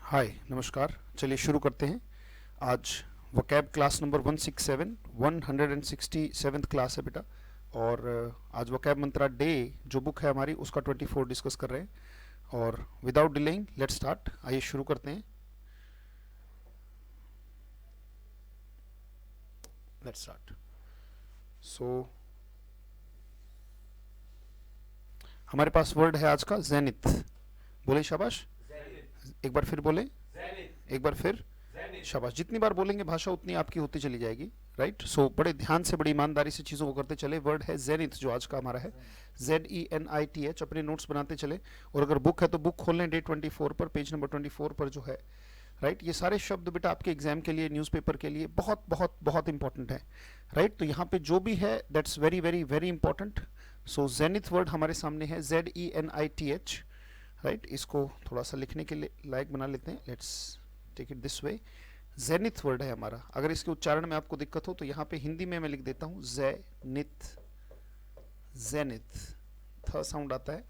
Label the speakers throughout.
Speaker 1: हाय नमस्कार। चलिए शुरू करते हैं। आज vocab class number 167 167th class है बेटा। और आज वोकैब मंत्रा डे जो बुक है हमारी उसका 24 डिस्कस कर रहे हैं। और विदाउट डिलेइंग लेट्स स्टार्ट। आइए शुरू करते हैं। Let's start. सो हमारे पास वर्ड है आज का जेनिथ। बोले शाबाश। एक बार फिर बोले। एक बार फिर शाबाश। जितनी बार बोलेंगे भाषा उतनी आपकी होती चली जाएगी। राइट। सो बड़े ध्यान से बड़ी ईमानदारी से चीज़ों को करते चले। वर्ड है जेनिथ जो आज का हमारा है ZENITH। अपने नोट्स बनाते चले। और अगर बुक है तो बुक खोल लें डे 24 पर, पेज नंबर 24 पर जो है। राइट। ये सारे शब्द बेटा आपके एग्जाम के लिए, न्यूज़पेपर के लिए बहुत बहुत बहुत इंपॉर्टेंट है। राइट। तो यहाँ पे जो भी है that's very very very important. So zenith word हमारे सामने है ZENITH। राइट। इसको थोड़ा सा लिखने के लिए लायक बना लेते हैं। Let's take it this way. Zenith word है हमारा। अगर इसके उच्चारण में आपको दिक्कत हो तो यहाँ पे हिंदी में मैं लिख देता हूँ जेनिथ। जेनिथ थ साउंड आता है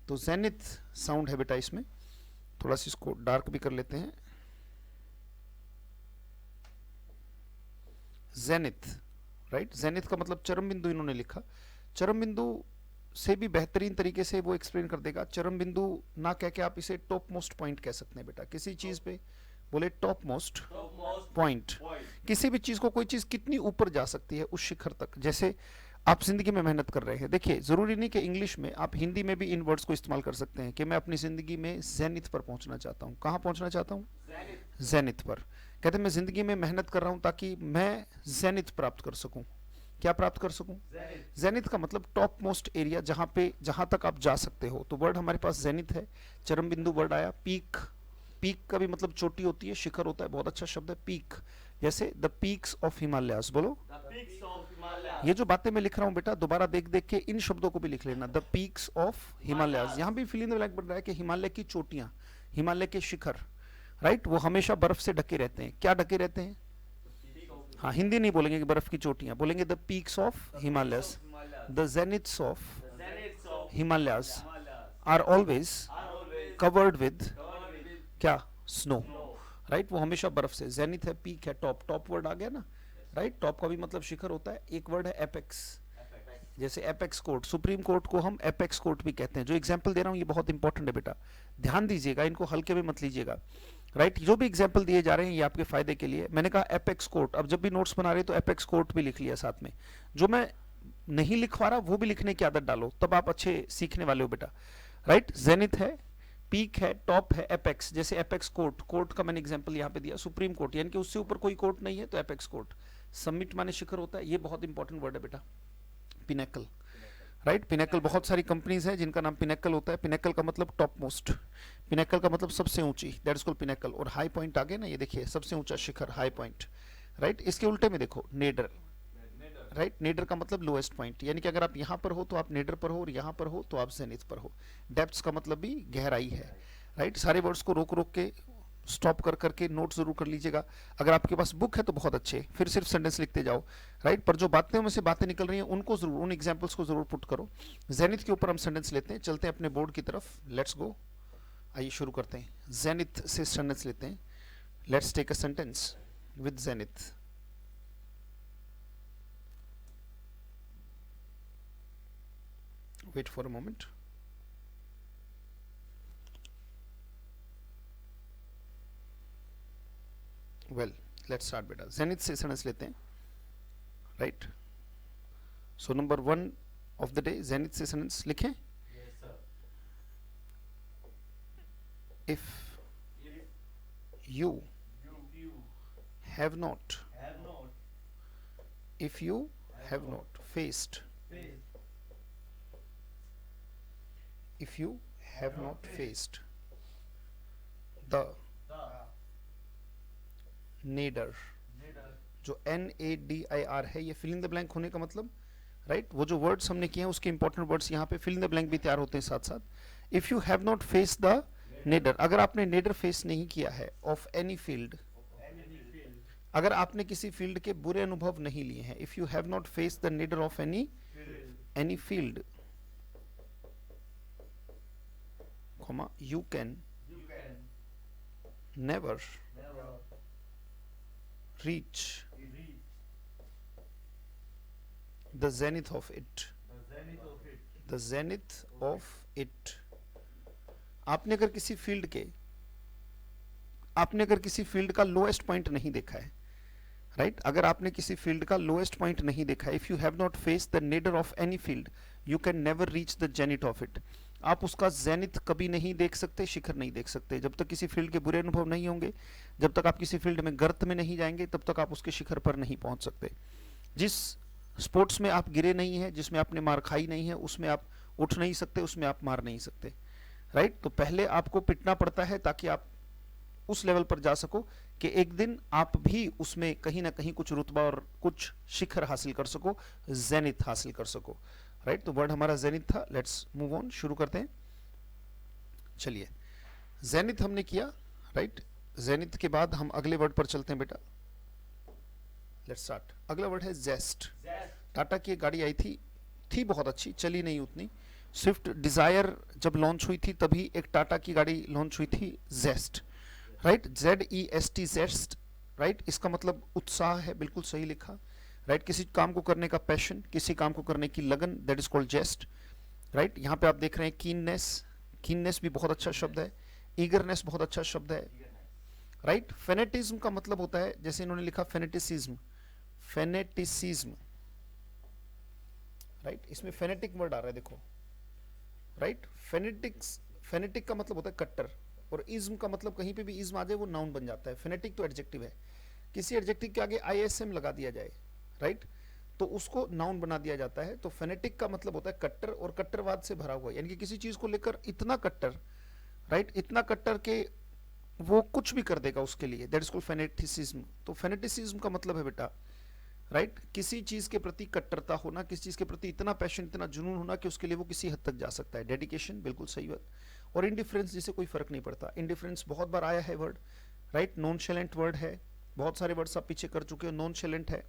Speaker 1: तो जेनिथ साउंड है बेटा इसमें। थोड़ा सा इसको डार्क भी कर लेते हैं। जेनिथ। राइट। जेनिथ का मतलब चरम बिंदु इन्होंने लिखा। चरम बिंदु से भी बेहतरीन तरीके से वो एक्सप्लेन कर देगा। चरम बिंदु ना कह के आप इसे टॉप मोस्ट पॉइंट कह सकते हैं बेटा। किसी चीज पे बोले टॉप मोस्ट पॉइंट। किसी भी चीज को, कोई चीज कितनी ऊपर जा सकती है उस शिखर तक। जैसे आप जिंदगी में मेहनत कर रहे हैं। देखिए जरूरी नहीं कि इंग्लिश में, आप हिंदी में भी इन वर्ड्स को इस्तेमाल कर सकते हैं कि मैं अपनी जिंदगी में जेनिथ पर पहुंचना चाहता हूं। कहां पहुंचना चाहता हूं? जेनिथ पर। कहते हैं मैं जिंदगी में मेहनत कर रहा हूं ताकि मैं जेनिथ प्राप्त कर सकूं। क्या प्राप्त कर सकूं? जेनिथ का मतलब टॉप मोस्ट एरिया, जहां तक आप जा सकते हो। तो वर्ड हमारे पास जेनिथ है। चरम बिंदु वर्ड आया। पीक। पीक का भी मतलब चोटी होती है, शिखर होता है। बहुत अच्छा शब्द है पीक। जैसे द पीक्स ऑफ हिमालयास। बोलो। ये जो बातें मैं लिख रहा हूं बेटा दोबारा देख देख के इन शब्दों को भी लिख लेना। The peaks of Himalayas. यहां भी फिल इन द ब्लैंक बन रहा है कि हिमालय की चोटियां, हिमालय के शिखर। राइट। वो हमेशा बर्फ से ढके रहते हैं। क्या ढके रहते हैं? हाँ, हिंदी नहीं बोलेंगे कि बर्फ की चोटियां, बोलेंगे the peaks of Himalayas. The zeniths of Himalayas are always covered with क्या? स्नो। राइट। वो हमेशा बर्फ से। जेनिथ है, पीक है, टॉप। टॉप वर्ड आ गया ना। राइट। टॉप का भी मतलब शिखर होता है। एक वर्ड है एपेक्स। जैसे एपेक्स कोर्ट, सुप्रीम कोर्ट को हम एपेक्स कोर्ट भी कहते हैं। जो एग्जाम्पल दे रहा हूँ ये बहुत इंपॉर्टेंट है बेटा, ध्यान दीजिएगा, इनको हल्के में मत लीजिएगा। राइट। जो भी एग्जाम्पल दिए जा रहे हैं ये आपके फायदे के लिए। मैंने कहा एपेक्स कोर्ट, अब जब भी नोट्स बना रहे तो एपेक्स कोर्ट भी लिख लिया साथ में। जो मैं नहीं लिखवा रहा वो भी लिखने की आदत डालो, तब आप अच्छे सीखने वाले हो बेटा। राइट। जेनिथ है, पीक है, टॉप है, एपेक्स। जैसे एपेक्स कोर्ट, कोर्ट का मैंने एग्जांपल यहाँ पे दिया। सुप्रीम कोर्ट यानी कि उससे ऊपर कोई कोर्ट नहीं है तो एपेक्स कोर्ट। समिट माने शिखर होता है। ये बहुत इंपॉर्टेंट वर्ड है बेटा। पिनेकल। राइट। पिनेकल, बहुत सारी कंपनीज है जिनका नाम पिनेकल होता है। पिनेकल का मतलब टॉप मोस्ट। पिनेकल का मतलब सबसे ऊंची, दैट इज कॉल्ड पिनेकल। और हाई पॉइंट आगे ना, ये देखिए सबसे ऊंचा शिखर, हाई पॉइंट। राइट। इसके उल्टे में देखो नेडर। राइट। नेडर का मतलब लोएस्ट पॉइंट, यानी कि अगर आप यहाँ पर हो तो आप नेडर पर हो, और यहाँ पर हो तो आप जेनिथ पर हो। डेप्थ्स का मतलब भी गहराई है। राइट। सारे वर्ड्स को रोक रोक के, स्टॉप कर करके नोट जरूर कर लीजिएगा। अगर आपके पास बुक है तो बहुत अच्छे, फिर सिर्फ सेंटेंस लिखते जाओ। राइट। पर जो बातें में से बातें निकल रही हैं उनको जरूर, उन एग्जाम्पल्स को जरूर पुट करो। जेनिथ के ऊपर हम सेंटेंस लेते हैं। चलते हैं अपने बोर्ड की तरफ। Let's go. आइए शुरू करते हैं। जेनिथ से सेंटेंस लेते हैं। Let's take a sentence with zenith. Wait for a moment. Well, let's start बेटा। जेनिथ से सेंटेंस लेते हैं। Right. So number 1 of the day, zenith से सेंटेंस लिखें। If you have not, if you have not faced, if you have not faced the nadir, जो NADIR है, ये fill in the blank होने का मतलब। राइट। वो जो वर्ड्स हमने किए हैं उसके इंपॉर्टेंट वर्ड्स यहाँ पे फिल इन द ब्लैंक भी तैयार होते हैं साथ साथ। If you have not face the Nader, अगर आपने नेडर फेस नहीं किया है, ऑफ एनी फील्ड, अगर आपने किसी फील्ड के बुरे अनुभव नहीं लिए हैं। If you have not face the Nader of any field, you can never reach the zenith of it. The zenith of it. आपने अगर किसी फील्ड का लोएस्ट पॉइंट नहीं देखा है, राइट, अगर आपने किसी फील्ड का लोएस्ट पॉइंट नहीं देखा है, if you have not face the Nader of any field, you can never reach the zenith of it. आप उसका जेनिथ कभी नहीं देख सकते, शिखर नहीं देख सकते. जब तक किसी फील्ड के बुरे अनुभव नहीं होंगे, जब तक आप किसी फील्ड में गर्त में नहीं जाएंगे, तब तक आप उसके शिखर पर नहीं पहुंच सकते. जिस स्पोर्ट्स में आप गिरे नहीं है, जिसमें आपने मार खाई नहीं है, उसमें आप उठ नहीं सकते, उसमें आप मार नहीं सकते, राइट. तो पहले आपको पिटना पड़ता है ताकि आप उस लेवल पर जा सको कि एक दिन आप भी उसमें कहीं ना कहीं कुछ रुतबा और कुछ शिखर हासिल कर सको, जेनिथ हासिल कर सको, राइट. तो वर्ड हमारा जेनिथ था. लेट्स मूव ऑन, शुरू करते हैं. चलिए, जेनिथ हमने किया, राइट. जेनिथ के बाद हम अगले वर्ड पर चलते हैं बेटा. Let's start. अगला वर्ड है जेस्ट. टाटा की एक गाड़ी आई थी बहुत अच्छी, चली नहीं उतनी. स्विफ्ट डिजायर जब लॉन्च हुई थी तभी एक टाटा की गाड़ी लॉन्च हुई थी, zest, right. ZEST, zest, right. इसका मतलब उत्साह है, बिल्कुल सही लिखा, राइट. किसी काम को करने का पैशन, किसी काम को करने की लगन, दैट इज कॉल्ड जेस्ट, राइट. यहाँ पे आप देख रहे हैं कीननेस भी बहुत अच्छा शब्द है. ईगरनेस बहुत अच्छा शब्द है, राइट. फेनेटिज्म का मतलब होता है, जैसे इन्होंने लिखा फेनेटिसिज्म, राइट. इसमें फेनेटिक वर्ड आ रहा है, देखो, राइट. फेनेटिक का मतलब होता है कट्टर, और इज्म का मतलब कहीं पे भी इज्म आ जाए वो नाउन बन जाता है. फेनेटिक तो एडजेक्टिव है, किसी एडजेक्टिव के आगे ISM लगा दिया जाए, राइट, तो उसको नाउन बना दिया जाता है. तो फेनेटिक का मतलब होता है कट्टर, और कट्टरवाद से भरा हुआ, यानी कि किसी चीज को लेकर इतना कट्टर, राइट, इतना कट्टर के वो कुछ भी कर देगा उसके लिए, दैट इज कॉल्ड फेनेटिसिज्म. तो फेनेटिसिज्म का मतलब है बेटा, राइट, किसी चीज के प्रति कट्टरता होना, किसी चीज के प्रति इतना पैशन, इतना जुनून होना कि उसके लिए वो किसी हद तक जा सकता है. डेडिकेशन, बिल्कुल सही बात. और इंडिफरेंस, जिसे कोई फर्क नहीं पड़ता. इंडिफरेंस बहुत बार आया है वर्ड, राइट. नॉनशैलेंट वर्ड है, बहुत सारे वर्ड्स आप पीछे कर चुके हो. नॉनशैलेंट है,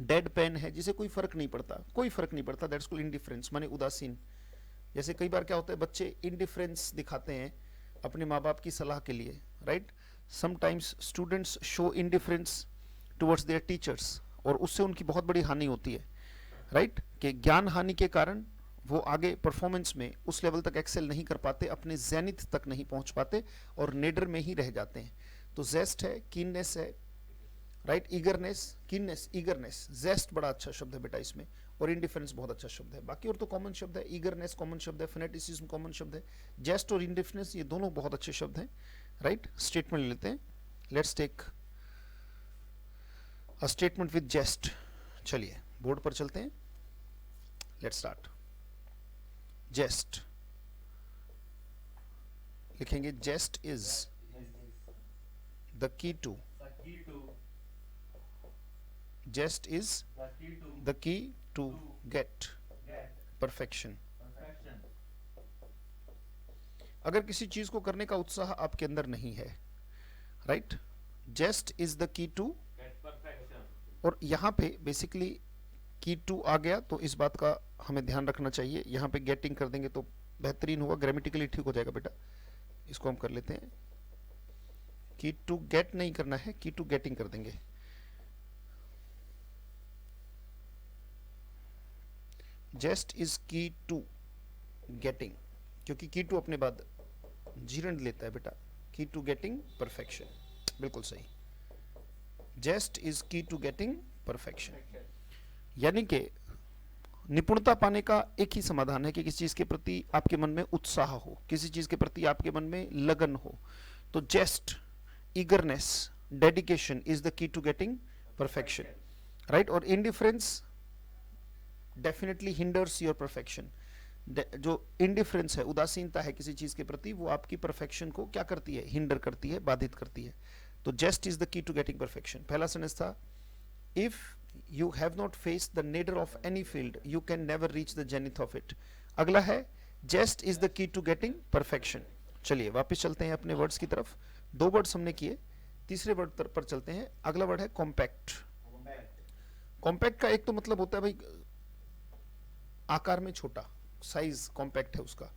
Speaker 1: डेड पेन है, जिसे कोई फर्क नहीं पड़ता, दैट्स कॉल्ड इंडिफरेंस, माने उदासीन. जैसे कई बार क्या होता है, बच्चे इंडिफरेंस दिखाते हैं अपने माँ बाप की सलाह के लिए, right. Sometimes students show indifference towards their teachers, और उससे उनकी बहुत बड़ी हानि होती है, राइट. कि ज्ञान हानि के कारण वो आगे परफॉर्मेंस में उस लेवल तक एक्सेल नहीं कर पाते, अपने जेनिथ तक नहीं पहुंच पाते, और नेडर में ही रह जाते हैं. तो जेस्ट है, कीननेस है, राइट. ईगरनेस, जेस्ट बड़ा अच्छा शब्द है बेटा इसमें, और इंडिफरेंस बहुत अच्छा शब्द है. बाकी और तो कॉमन शब्द है, ईगरनेस कॉमन शब्द है, फेनेटिसिज्म कॉमन शब्द है, जेस्ट और इंडिफरेंस ये दोनों बहुत अच्छे शब्द हैं, राइट. स्टेटमेंट लेते हैं. Let's take a statement with zest. चलिए बोर्ड पर चलते हैं. Let's start. जेस्ट लिखेंगे, zest is the key to, zest is the key to get perfection. अगर किसी चीज को करने का उत्साह आपके अंदर नहीं है, right, zest is the key to, और यहाँ पे बेसिकली की टू आ गया, तो इस बात का हमें ध्यान रखना चाहिए. यहाँ पे गेटिंग कर देंगे तो बेहतरीन होगा, ग्रामेटिकली ठीक हो जाएगा बेटा. इसको हम कर लेते हैं, की टू गेट नहीं करना है, की टू गेटिंग कर देंगे. जेस्ट इज की टू गेटिंग, क्योंकि की टू अपने बाद जीरण लेता है बेटा. की टू गेटिंग परफेक्शन, बिल्कुल सही. Zest is key to getting perfection, यानी कि निपुणता पाने का एक ही समाधान है कि किसी चीज के प्रति आपके मन में उत्साह हो, किसी चीज के प्रति आपके मन में लगन हो. तो zest, eagerness, dedication is the key to getting perfection, right. और indifference definitely hinders your perfection. जो इंडिफरेंस है, उदासीनता है किसी चीज के प्रति, वो आपकी परफेक्शन को क्या करती है, हिंडर करती है, बाधित करती है. तो zest is the key to getting perfection. पहला सेंटेंस था, if you have not faced the nadir of any field, you can never reach the zenith of it. अगला है, jest is the key to getting perfection. चलिए वापस चलते हैं अपने words की तरफ. दो वर्ड्स हमने किए, तीसरे वर्ड पर चलते हैं. अगला वर्ड है कॉम्पैक्ट. कॉम्पैक्ट का एक तो मतलब होता है भाई आकार में छोटा, साइज कॉम्पैक्ट है उसका,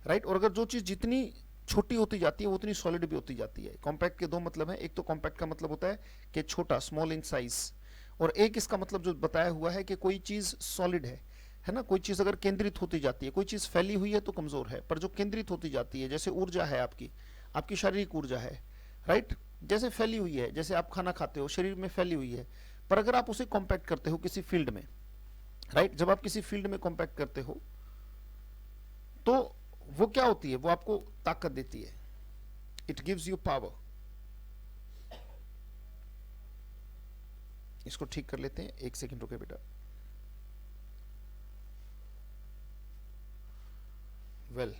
Speaker 1: राइट. और अगर जो चीज जितनी छोटी होती जाती है वो उतनी सॉलिड भी होती जाती है। कॉम्पैक्ट के दो मतलब हैं, एक तो कॉम्पैक्ट का मतलब होता है कि छोटा, स्मॉल इन साइज, और एक इसका मतलब जो बताया हुआ है कि कोई चीज सॉलिड है ना। कोई चीज अगर केंद्रित होती जाती है, कोई चीज फैली हुई है तो कमजोर है, पर जो केंद्रित होती जाती है, जैसे ऊर्जा है आपकी, आपकी शारीरिक ऊर्जा है, राइट, जैसे फैली हुई है, जैसे आप खाना खाते हो शरीर में फैली हुई है, पर अगर आप उसे कॉम्पैक्ट करते हो किसी फील्ड में, राइट, जब आप किसी फील्ड में कॉम्पैक्ट करते हो तो वो क्या होती है, वो आपको ताकत देती है, इट गिव्स यू पावर। इसको ठीक कर लेते हैं, एक सेकंड रुके बेटा। वेल,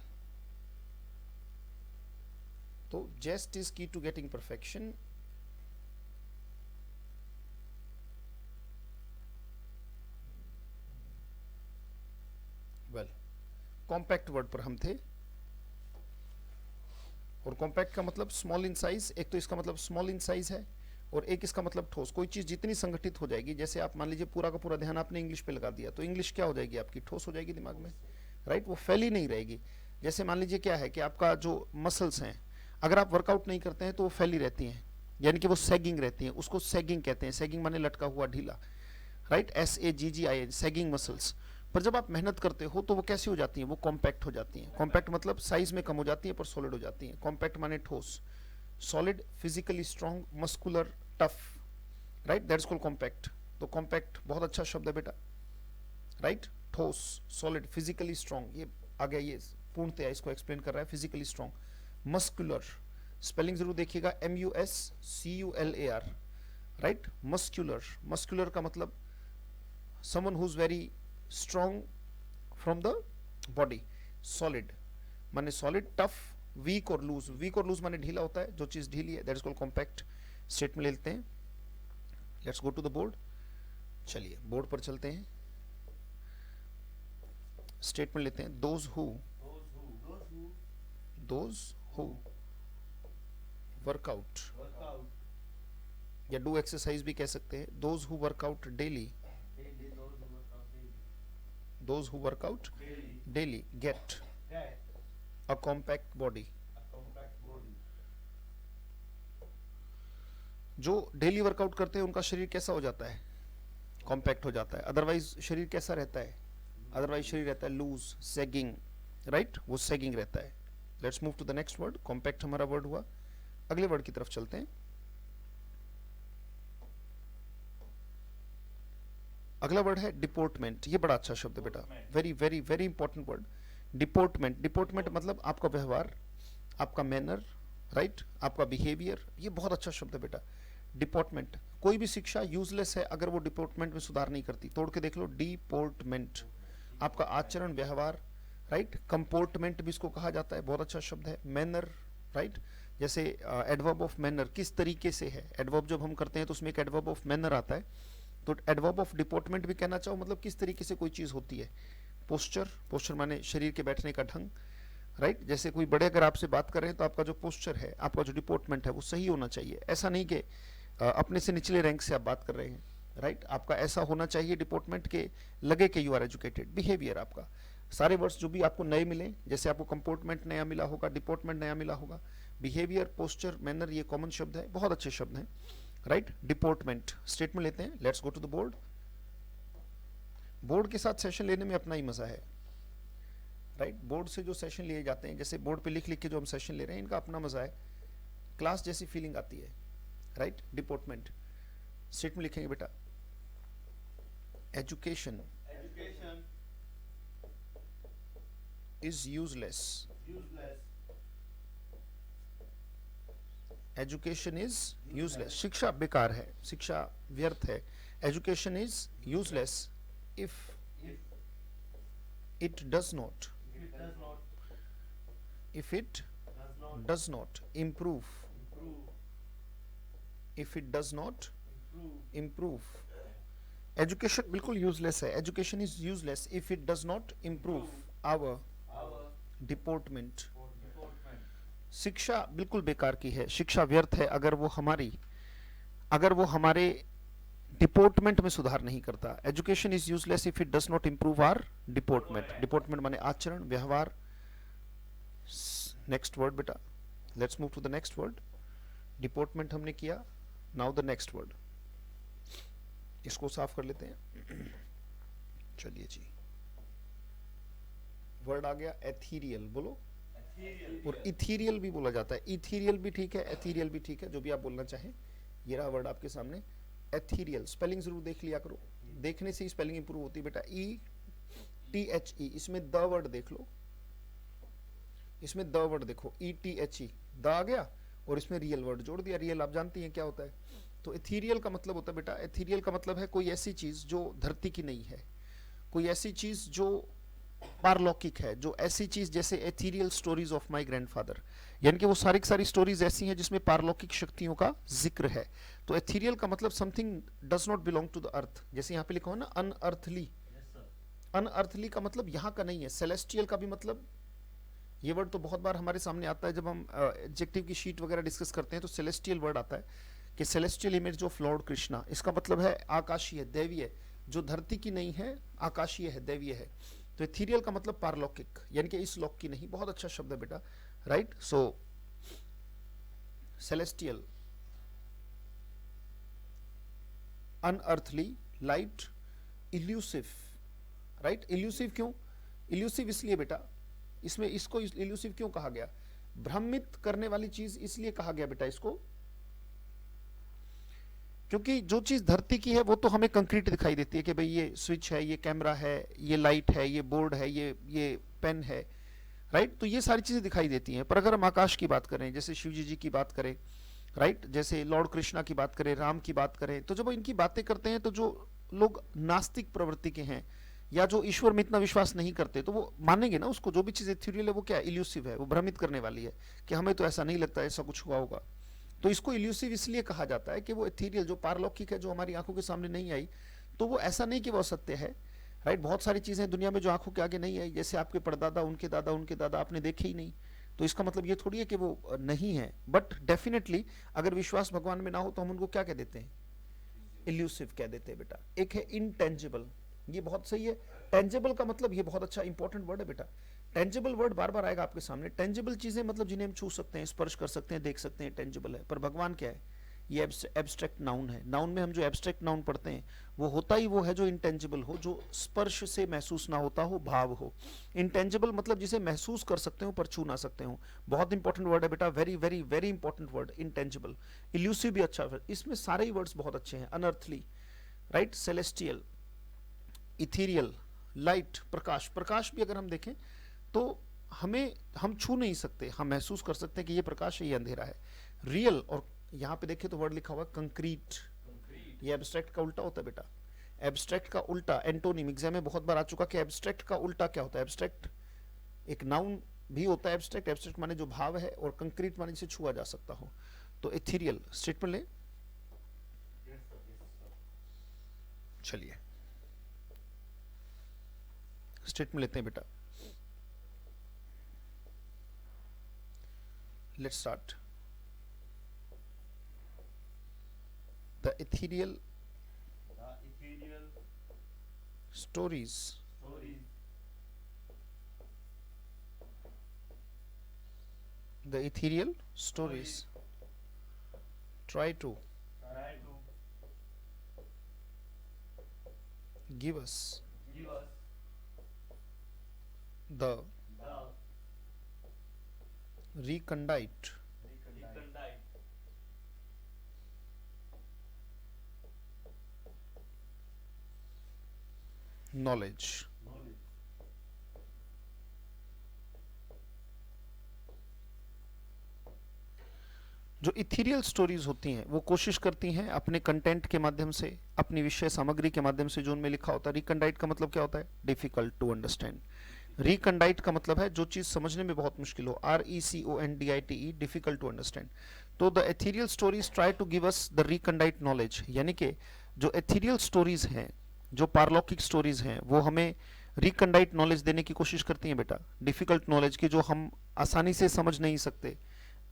Speaker 1: तो zest is key to getting perfection. Well, compact word पर हम थे, और कॉम्पैक्ट का मतलब स्मॉल इन साइज, एक तो इसका मतलब स्मॉल इन साइज है, और एक इसका मतलब ठोस। कोई चीज जितनी संगठित हो जाएगी, जैसे आप मान लीजिए पूरा का पूरा ध्यान आपने इंग्लिश पे लगा दिया, तो इंग्लिश क्या हो जाएगी आपकी, ठोस हो जाएगी दिमाग में, राइट, वो फैली नहीं रहेगी। जैसे मान लीजिए क्या है कि आपका जो मसल्स हैं, अगर आप वर्कआउट नहीं करते हैं तो वो फैली रहती हैं, यानी कि वो सैगिंग रहती हैं, उसको सैगिंग कहते हैं। सैगिंग माने लटका हुआ, ढीला, राइट, SAGGI, सैगिंग मसल्स। पर जब आप मेहनत करते हो तो वो कैसी हो जाती हैं, वो कॉम्पैक्ट हो जाती हैं। कॉम्पैक्ट मतलब साइज में कम हो जाती है पर सॉलिड हो जाती हैं। कॉम्पैक्ट माने ठोस, solid, physically strong, muscular, tough, right, that's called compact. तो कॉम्पैक्ट बहुत अच्छा शब्द है बेटा, राइट, ठोस, सॉलिड, फिजिकली स्ट्रॉन्ग, ये आ गया, ये पूर्णतया इसको एक्सप्लेन कर रहा है, फिजिकली स्ट्रॉन्ग। मस्कुलर, स्पेलिंग जरूर देखिएगा, MUSCULAR, राइट, मस्कुलर। मस्कुलर का मतलब someone who's very strong from the body। solid माने solid, tough, weak और loose। weak और loose माने ढीला होता है, जो चीज ढीली है, that is called compact। State में ले लेते हैं, let's go to the board। चलिए बोर्ड पर चलते हैं, स्टेट में लेते हैं, those who work out, या do exercise भी कह सकते हैं, those who work out daily, those who work out daily get a compact body। जो डेली वर्कआउट करते हैं उनका शरीर कैसा हो जाता है, कॉम्पैक्ट हो जाता है। अदरवाइज शरीर कैसा रहता है, अदरवाइज शरीर रहता है लूज, सैगिंग, राइट, वो सैगिंग रहता है। Let's move to the next word. Compact हमारा वर्ड हुआ, अगले वर्ड की तरफ चलते हैं। अगला वर्ड है डिपोर्टमेंट। ये बड़ा अच्छा शब्द है बेटा, very very very important word, deportment. Deportment मतलब आपका व्यवहार, आपका मैनर, राइट, आपका बिहेवियर, ये बहुत अच्छा शब्द है बेटा, डिपोर्टमेंट। कोई भी शिक्षा यूजलेस है अगर वो डिपोर्टमेंट में सुधार नहीं करती। तोड़ के देख लो, डिपोर्टमेंट, आपका आचरण, व्यवहार, राइट, कंपोर्टमेंट भी इसको कहा जाता है, बहुत अच्छा शब्द है। मैनर, राइट, जैसे एडवर्ब ऑफ मैनर, किस तरीके से है। एडवर्ब जब हम करते हैं तो उसमें एक एडवर्ब ऑफ मैनर आता है, तो एडवर्ब ऑफ डिपोर्टमेंट भी कहना चाहो मतलब किस तरीके से कोई चीज होती है। पोस्चर, पोस्चर माने शरीर के बैठने का ढंग, राइट, जैसे कोई बड़े अगर आपसे बात कर रहे हैं तो आपका जो पोस्चर है, आपका जो डिपोर्टमेंट है वो सही होना चाहिए। ऐसा नहीं कि अपने से निचले रैंक से आप बात कर रहे हैं, राइट, आपका ऐसा होना चाहिए डिपोर्टमेंट के लगे कि यू आर एजुकेटेड। बिहेवियर आपका, सारे वर्ड्स जो भी आपको नए मिले, जैसे आपको कंपोर्टमेंट नया मिला होगा, डिपोर्टमेंट नया मिला होगा, बिहेवियर, पोस्चर, मैनर, ये कॉमन शब्द है, बहुत अच्छे शब्द हैं, राइट, डिपोर्टमेंट। स्टेटमेंट लेते हैं, let's go to the board. Board के साथ सेशन लेने में अपना ही मजा है, राइट, बोर्ड से जो सेशन लिए जाते हैं, जैसे बोर्ड पे लिख लिख के जो हम सेशन ले रहे हैं, इनका अपना मजा है, क्लास जैसी फीलिंग आती है, राइट। डिपोर्टमेंट स्टेटमेंट लिखेंगे बेटा, education is useless, education is useless, शिक्षा बेकार है, शिक्षा व्यर्थ है। Education is useless if it does not improve, if it does not improve, education बिल्कुल यूजलेस है, education is useless if it does not improve our deportment। शिक्षा बिल्कुल बेकार की है, शिक्षा व्यर्थ है अगर वो हमारे डिपोर्टमेंट में सुधार नहीं करता। Education is useless if it does not improve our deportment. Deportment माने आचरण, व्यवहार, नेक्स्ट वर्ड बेटा, let's move to the next word. Deportment हमने किया, नाउ द नेक्स्ट वर्ड. इसको साफ कर लेते हैं. चलिए जी, वर्ड आ गया एथीरियल. बोलो. और इथीरियल भी बोला जाता है. इथीरियल भी ठीक है, एथीरियल भी ठीक है, जो भी आप बोलना चाहें. ये रहा वर्ड आपके सामने, एथीरियल. स्पेलिंग जरूर देख लिया करो, देखने से ही स्पेलिंग इंप्रूव होती है बेटा. ETHE, इसमें द वर्ड देख लो, इसमें द वर्ड देखो, ETHE, द आ गया और इसमें रियल वर्ड जोड़ दिया. रियल आप जानती हैं क्या होता है. तो एथीरियल का मतलब होता है बेटा, एथीरियल का मतलब है कोई ऐसी चीज जो धरती की नहीं है, कोई ऐसी चीज जो पारलौकिक है, जो ऐसी चीज जैसे ethereal stories of my grandfather, यानी कि वो सारी की सारी स्टोरीज ऐसी हैं जिसमें पारलौकिक शक्तियों का जिक्र है. तो एथीरियल का मतलब something does not belong to the earth. जैसे यहाँ पे लिखा हो ना अनअर्थली. अनअर्थली का मतलब यहाँ का नहीं है. सेलेस्टियल का भी मतलब, ये वर्ड तो बहुत बार हमारे सामने आता है जब हम एडजेक्टिव की शीट वगैरह डिस्कस करते हैं, तो सेलेस्टियल वर्ड आता है कि celestial image of Lord Krishna. इसका मतलब है आकाशीय, दैवीय, जो धरती की नहीं है, आकाशीय है, दैवीय है. तो एथीरियल का मतलब पारलौकिक, यानी कि इस लोक की नहीं. बहुत अच्छा शब्द है बेटा, right. So celestial, unearthly, light, elusive. Right. Elusive क्यों? इल्यूसिव इसलिए बेटा, इसमें इसको इल्यूसिव क्यों कहा गया? भ्रमित करने वाली चीज इसलिए कहा गया बेटा इसको, क्योंकि जो चीज धरती की है वो तो हमें कंक्रीट दिखाई देती है कि भाई ये स्विच है, ये कैमरा है, ये लाइट है, ये बोर्ड है, ये पेन है, राइट. तो ये सारी चीजें दिखाई देती हैं. पर अगर हम आकाश की बात करें, जैसे शिव जी की बात करें, राइट, जैसे लॉर्ड कृष्णा की बात करें, राम की बात करें, तो जब इनकी बातें करते हैं तो जो लोग नास्तिक प्रवृत्ति के हैं या जो ईश्वर में इतना विश्वास नहीं करते, तो वो मानेंगे ना उसको. जो भी चीज एथीरियल है वो क्या, इल्यूसिव है, वो भ्रमित करने वाली है कि हमें तो ऐसा नहीं लगता ऐसा कुछ हुआ होगा. तो इसको इल्यूसिव इसलिए कहा जाता है कि वो एथीरियल, जो पारलौकिक है, जो हमारी आंखों के सामने नहीं आई, तो वो ऐसा नहीं कि वो असत्य है, राइट. बहुत सारी चीजें दुनिया में जो आंखों के आगे नहीं आई, जैसे आपके परदादा, उनके दादा आपने देखे ही नहीं, तो इसका मतलब ये थोड़ी है कि वो नहीं है. बट डेफिनेटली अगर विश्वास भगवान में ना हो तो हम उनको क्या कह देते हैं, इल्यूसिव कह देते हैं बेटा. एक है इनटेंजिबल, ये बहुत सही है. टेंजिबल का मतलब, ये बहुत अच्छा इंपॉर्टेंट वर्ड है बेटा. टेंजिबल वर्ड बार बार आएगा आपके सामने. टेंजिबल चीजें मतलब जिन्हें हम छू सकते हैं, स्पर्श कर सकते हैं, देख सकते हैं, टेंजिबल है. पर भगवान क्या है, ये एब्स्ट्रैक्ट नाउन है. नाउन में हम जो एब्स्ट्रैक्ट नाउन पढ़ते हैं वो होता ही वो है जो इंटेंजिबल हो, जो स्पर्श से महसूस ना होता हो, भाव हो. इंटेंजिबल मतलब जिसे महसूस कर सकते हो पर छू ना सकते हो. बहुत इंपॉर्टेंट वर्ड है बेटा, very very very important word, intangible. Elusive भी अच्छा है. इसमें सारे ही वर्ड्स बहुत अच्छे हैं. Unearthly, right, celestial, ethereal, light, प्रकाश. प्रकाश भी अगर हम देखें तो हम छू नहीं सकते, हम महसूस कर सकते हैं कि ये प्रकाश है, ये अंधेरा है. रियल, और यहाँ पे देखें तो वर्ड लिखा हुआ कंक्रीट. ये एब्स्ट्रैक्ट का उल्टा होता है बेटा. एब्स्ट्रैक्ट का उल्टा, एंटोनिम एग्जाम में बहुत बार आ चुका कि एब्स्ट्रैक्ट का उल्टा क्या होता है. एब्स्ट्रैक्ट एक नाउन भी होता है. एब्स्ट्रैक्ट, एब्स्ट्रैक्ट माने जो भाव है, और कंक्रीट माने जिसे छुआ जा सकता हो. तो एथीरियल स्टेटमेंट ले. चलिए स्टेटमेंट लेते हैं बेटा. Let's start. The ethereal stories the ethereal stories try to give us the recondite knowledge. जो इथीरियल स्टोरीज होती हैं वो कोशिश करती हैं अपने कंटेंट के माध्यम से, अपनी विषय सामग्री के माध्यम से, जो उनमें लिखा होता है. रिकंडाइट का मतलब क्या होता है, डिफिकल्ट टू अंडरस्टैंड. रिकंडाइट का मतलब है जो चीज समझने में बहुत मुश्किल हो. RECONDITE, difficult to understand. तो the ethereal stories try to give us the recondite knowledge, यानी कि जो एथीरियल स्टोरीज हैं, जो पारलौकिक स्टोरीज हैं, वो हमें रिकंडाइट नॉलेज देने की कोशिश करती हैं बेटा. डिफिकल्ट नॉलेज की, जो हम आसानी से समझ नहीं सकते,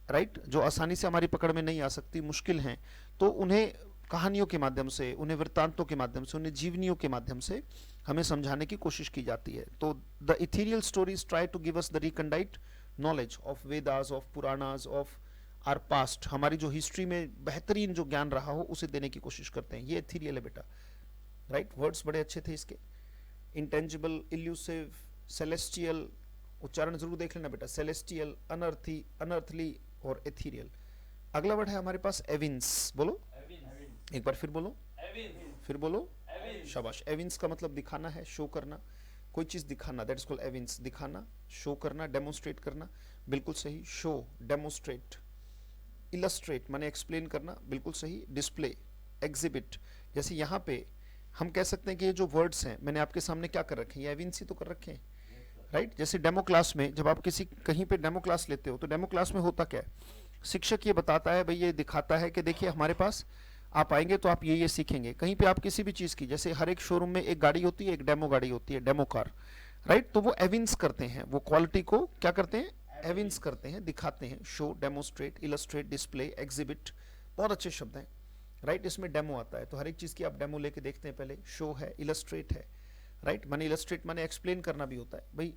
Speaker 1: राइट, जो आसानी से हमारी पकड़ में नहीं आ सकती, मुश्किल हैं, तो उन्हें कहानियों के माध्यम से, उन्हें वृत्तांतों के माध्यम से, उन्हें जीवनियों के माध्यम से हमें समझाने की कोशिश की जाती है. तो the ethereal stories try to give us the recondite knowledge of Vedas, of Puranas, of our past, हमारी जो हिस्ट्री में बेहतरीन जो ज्ञान रहा हो उसे देने की कोशिश करते हैं। ये एथीरियल है बेटा, राइट। वर्ड्स बड़े अच्छे थे इसके, इंटेंजिबल, इल्यूसिव, सेलेस्टियल, उच्चारण जरूर देख लेना बेटा, सेलेस्टियल, अनर्थी, अनर्थली और एथीरियल। अगला वर्ड है हमारे पास एविंस, बोलो एक बार फिर बोलो, फिर बोलो, शाबाश। एविंस का मतलब दिखाना है, शो करना, कोई चीज दिखाना, दैट इज कॉल्ड एविंस। दिखाना, शो करना, डेमोन्स्ट्रेट करना, बिल्कुल सही। शो, डेमोन्स्ट्रेट, इलस्ट्रेट माने एक्सप्लेन करना, बिल्कुल सही। डिस्प्ले, एग्जिबिट, जैसे यहाँ पे हम कह सकते हैं कि ये जो वर्ड्स हैं मैंने आपके सामने क्या कर रखे हैं, ये एविंस ही तो कर रखे हैं, राइट। जैसे डेमो क्लास में, जब आप किसी कहीं पे डेमो क्लास लेते हो तो डेमो क्लास में होता क्या है, शिक्षक ये बताता है, भाई ये दिखाता है कि देखिए हमारे पास आप आएंगे तो आप ये सीखेंगे। कहीं पे आप किसी भी चीज की, जैसे हर एक शोरूम में एक गाड़ी होती है, एक डेमो गाड़ी होती है, डेमो कार, राइट। तो वो एविंस करते हैं, वो क्वालिटी को क्या करते हैं, एविंस करते हैं, दिखाते हैं। Show, demonstrate, illustrate, display, exhibit, बहुत अच्छे शब्द हैं, राइट। इसमें डेमो आता है तो हर एक चीज की आप डेमो लेके देखते हैं पहले। शो है, इलस्ट्रेट है, राइट, माने इलस्ट्रेट माने एक्सप्लेन करना भी होता है, भाई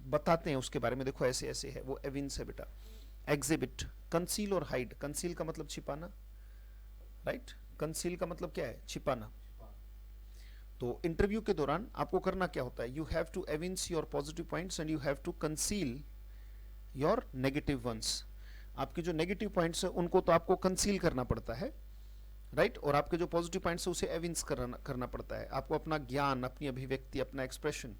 Speaker 1: बताते हैं उसके बारे में, देखो ऐसे ऐसे है, वो एविंस है बेटा। एग्जिबिट, कंसील और हाइड, कंसील का मतलब छिपाना, राइट, कंसील का मतलब क्या है, छिपाना। तो इंटरव्यू के दौरान आपको करना क्या होता है, you have to evince your positive points and you have to conceal your negative ones. आपके जो नेगेटिव पॉइंट्स है उनको तो आपको कंसील करना पड़ता है, राइट, और आपके जो पॉजिटिव पॉइंट्स है उसे एविंस करना पड़ता है। आपको अपना ज्ञान, अपनी अभिव्यक्ति, अपना एक्सप्रेशन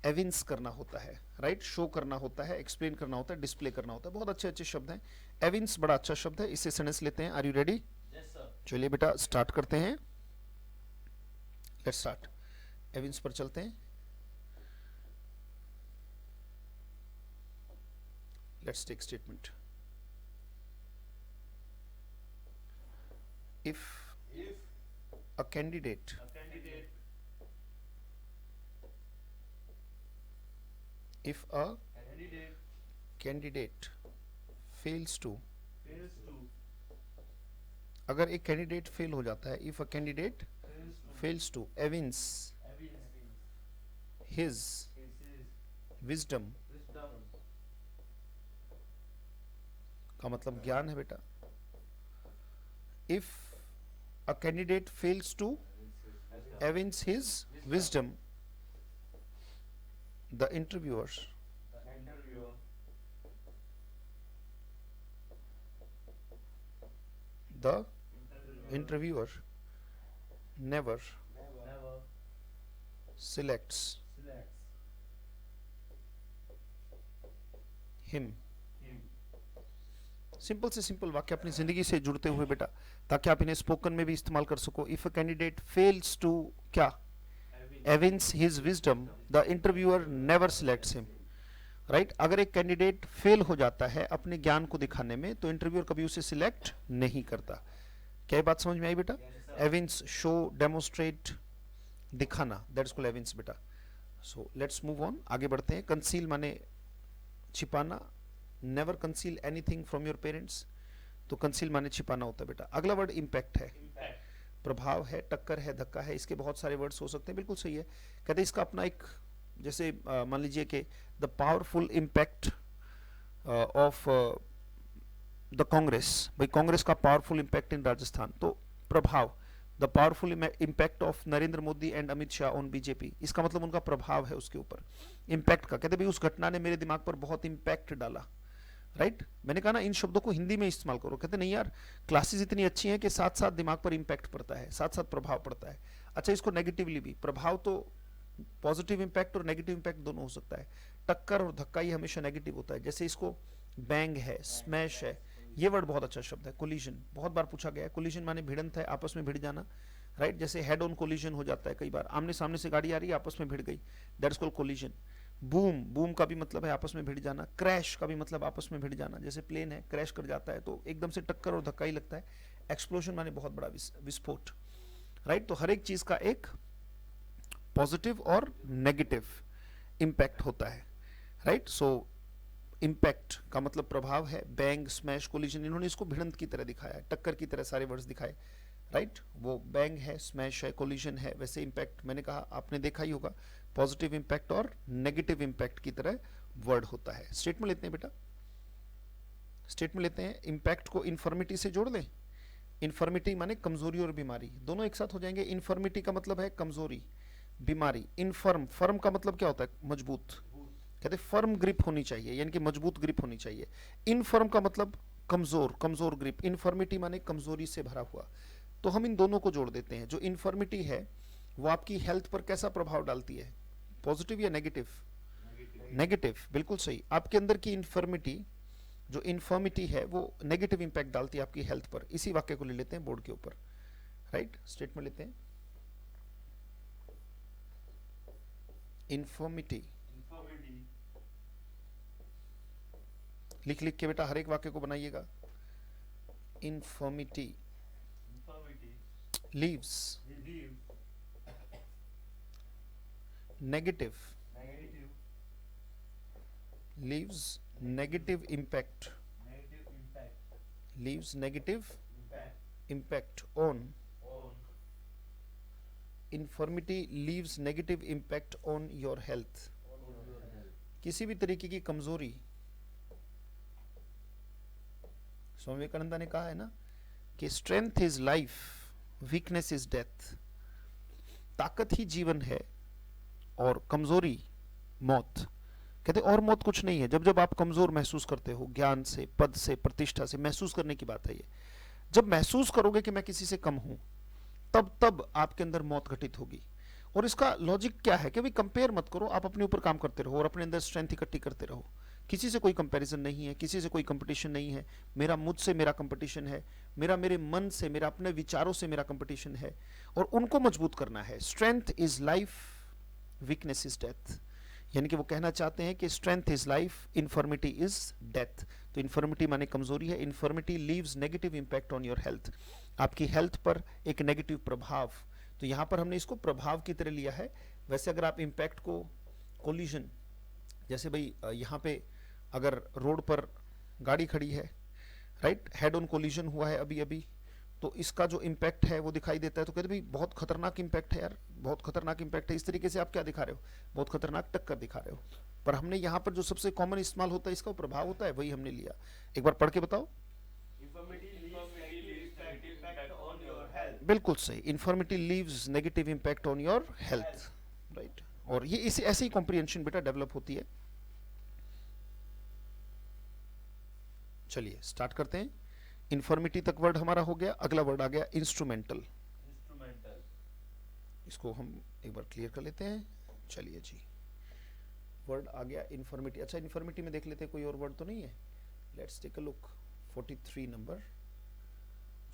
Speaker 1: एविंस करना होता है, राइट, शो करना होता है, एक्सप्लेन करना होता है, डिस्प्ले करना होता है। बहुत अच्छे अच्छे शब्द हैं। एविंस बड़ा अच्छा शब्द है, इससे सेंटेंस लेते हैं। Are you ready? चलिए बेटा स्टार्ट करते हैं, लेट्स स्टार्ट। एविंस पर चलते हैं, let's take statement. If a candidate if a candidate fails to, अगर एक कैंडिडेट फेल हो जाता है, if a candidate fails to evince his wisdom, का मतलब ज्ञान है बेटा। If a candidate fails to evince his wisdom, the interviewer never selects him। Simple से सिंपल वाक्य अपनी जिंदगी से जुड़ते हुए बेटा, ताकि आप इन्हें स्पोकन में भी इस्तेमाल कर सको। If a candidate fails to क्या, evince his wisdom, the interviewer never selects him, right. अगर एक कैंडिडेट फेल हो जाता है अपने ज्ञान को दिखाने में तो इंटरव्यूअर कभी उसे सिलेक्ट नहीं करता। क्या ये बात समझ में आई बेटा? एविंस, शो, डेमोस्ट्रेट, दिखाना, दैट्स कॉल्ड एविंस बेटा। सो लेट्स मूव ऑन, आगे बढ़ते हैं। कंसील माने छिपाना, never conceal anything from your parents, तो कंसील माने छिपाना होता है बेटा। अगला वर्ड इम्पैक्ट है, प्रभाव है, टक्कर है, धक्का है, इसके बहुत सारे वर्ड्स हो सकते हैं, बिल्कुल सही है। कहते हैं इसका अपना एक, जैसे मान लीजिए कि the powerful impact of the Congress, भाई कांग्रेस का पावरफुल इम्पैक्ट इन राजस्थान, तो प्रभाव, the powerful impact of Narendra Modi and Amit Shah on BJP, इसका मतलब उनका प्रभाव है उसके ऊपर। इम्पैक्ट का कहते भाई उस घटना ने मेरे दिमाग पर बहुत इम्पैक्ट डाला, राइट। मैंने कहा ना इन शब्दों को हिंदी में इस्तेमाल करो। कहते नहीं यार क्लासेस इतनी अच्छी हैं कि साथ साथ दिमाग पर इम्पैक्ट पड़ता है, साथ साथ प्रभाव पड़ता है। अच्छा, इसको नेगेटिवली भी, प्रभाव तो पॉजिटिव इम्पैक्ट और नेगेटिव इम्पैक्ट दोनों हो सकता है। टक्कर और धक्का ही हमेशा नेगेटिव होता है। जैसे इसको बैंग है, स्मैश है, ये वर्ड बहुत अच्छा शब्द है। कोलिजन बहुत बार पूछा गया है, कोलिजन माने भिड़ंत है, आपस में भिड़ जाना, राइट। जैसे हेड ऑन कोलिजन हो जाता है, कई बार आमने सामने से गाड़ी आ रही है, आपस में भिड़ गई, that's called collision. Boom, boom का भी मतलब है आपस में भिड़ जाना। क्रैश का भी मतलब आपस में भिड़ जाना, जैसे प्लेन है क्रैश कर जाता है तो एकदम से टक्कर और धक्का ही लगता है। एक्सप्लोजन माने बहुत बड़ा विस्फोट, राइट। तो हर एक चीज का एक पॉजिटिव और नेगेटिव इम्पैक्ट होता है, राइट। सो इम्पैक्ट का मतलब प्रभाव है। बैंग, स्मैश, कोलिजन, इन्होंने इसको भिड़ंत की तरह दिखाया है, टक्कर की तरह सारे वर्ड्स दिखाए, राइट। वो बैंग है, स्मैश है, कोलिजन है। वैसे इम्पैक्ट मैंने कहा आपने देखा ही होगा, पॉजिटिव इम्पैक्ट और नेगेटिव इम्पैक्ट की तरह वर्ड होता है। स्टेट में लेते हैं बेटा, स्टेट में लेते हैं, इंपैक्ट को इन्फर्मिटी से जोड़ दें। इन्फर्मिटी माने कमजोरी और बीमारी, दोनों एक साथ हो जाएंगे। इन्फर्मिटी का मतलब है कमजोरी, बीमारी। इनफर्म, फर्म का मतलब क्या होता है? मजबूत। कहते फर्म ग्रिप होनी चाहिए, यानी कि मजबूत ग्रिप होनी चाहिए। इनफर्म का मतलब कमजोर, कमजोर ग्रिप। इन्फर्मिटी माने कमजोरी से भरा हुआ। तो हम इन दोनों को जोड़ देते हैं। जो इन्फर्मिटी है वो आपकी हेल्थ पर कैसा प्रभाव डालती है? पॉजिटिव या नेगेटिव? नेगेटिव, बिल्कुल सही। आपके अंदर की इन्फर्मिटी, जो इन्फर्मिटी है वो नेगेटिव इंपैक्ट डालती है आपकी हेल्थ पर। इसी वाक्य को ले लेते हैं बोर्ड के ऊपर, राइट। स्टेट में लेते हैं, इन्फर्मिटी। लिख लिख के बेटा हर एक वाक्य को बनाइएगा। Infirmity leaves negative, leaves negative impact, leaves negative impact on, infirmity leaves negative impact on your health। किसी भी तरीके की कमजोरी, स्वामी विवेकानंद ने कहा है ना कि strength is life, weakness is death. ताकत ही जीवन है और कमजोरी मौत। कहते और मौत कुछ नहीं है। जब जब आप कमजोर महसूस करते हो, ज्ञान से, पद से, प्रतिष्ठा से, महसूस करने की बात है ये, जब महसूस करोगे कि मैं किसी से कम हूं, तब तब आपके अंदर मौत घटित होगी। और इसका लॉजिक क्या है कि भाई कंपेयर मत करो, आप अपने ऊपर काम करते रहो और अपने अंदर स्ट्रेंथ इकट्ठी करते रहो। किसी से कोई कंपैरिजन नहीं है, किसी से कोई कंपटीशन नहीं है। मेरा मुझसे मेरा कंपटीशन है, मेरा मेरे मन से, मेरा अपने विचारों से मेरा कंपटीशन है, और उनको मजबूत करना है। Strength is life, weakness is death. यानी कि वो कहना चाहते हैं कि strength is life, infirmity is death. तो इन्फर्मिटी माने कमजोरी है। Infirmity leaves negative impact on your health, आपकी हेल्थ पर एक नेगेटिव प्रभाव। तो यहां पर हमने इसको प्रभाव की तरह लिया है। वैसे अगर आप इंपैक्ट को कोलिजन, जैसे भाई यहाँ पे अगर रोड पर गाड़ी खड़ी है, राइट, हेड ऑन कोलिजन हुआ है अभी अभी, तो इसका जो इम्पैक्ट है वो दिखाई देता है। तो कहते भाई बहुत खतरनाक इम्पैक्ट है यार, बहुत खतरनाक इम्पैक्ट है। इस तरीके से आप क्या दिखा रहे हो? बहुत खतरनाक टक्कर दिखा रहे हो। पर हमने यहाँ पर जो सबसे कॉमन इस्तेमाल होता है, इसका प्रभाव होता है, वही हमने लिया। एक बार पढ़ के बताओ। बिल्कुल सही, infirmity leaves negative impact on your health, right. और ये इसे ऐसे ही कॉम्प्रिहेंशन बेटा डेवलप होती है। चलिए स्टार्ट करते हैं। इन्फॉर्मिटी तक वर्ड हमारा हो गया। अगला वर्ड आ गया इंस्ट्रूमेंटल। इसको हम एक बार क्लियर कर लेते हैं। चलिए जी, वर्ड आ गया इन्फॉर्मिटी। अच्छा, इन्फॉर्मिटी में देख लेते हैं कोई और वर्ड तो नहीं है। Let's take a look. 43 number.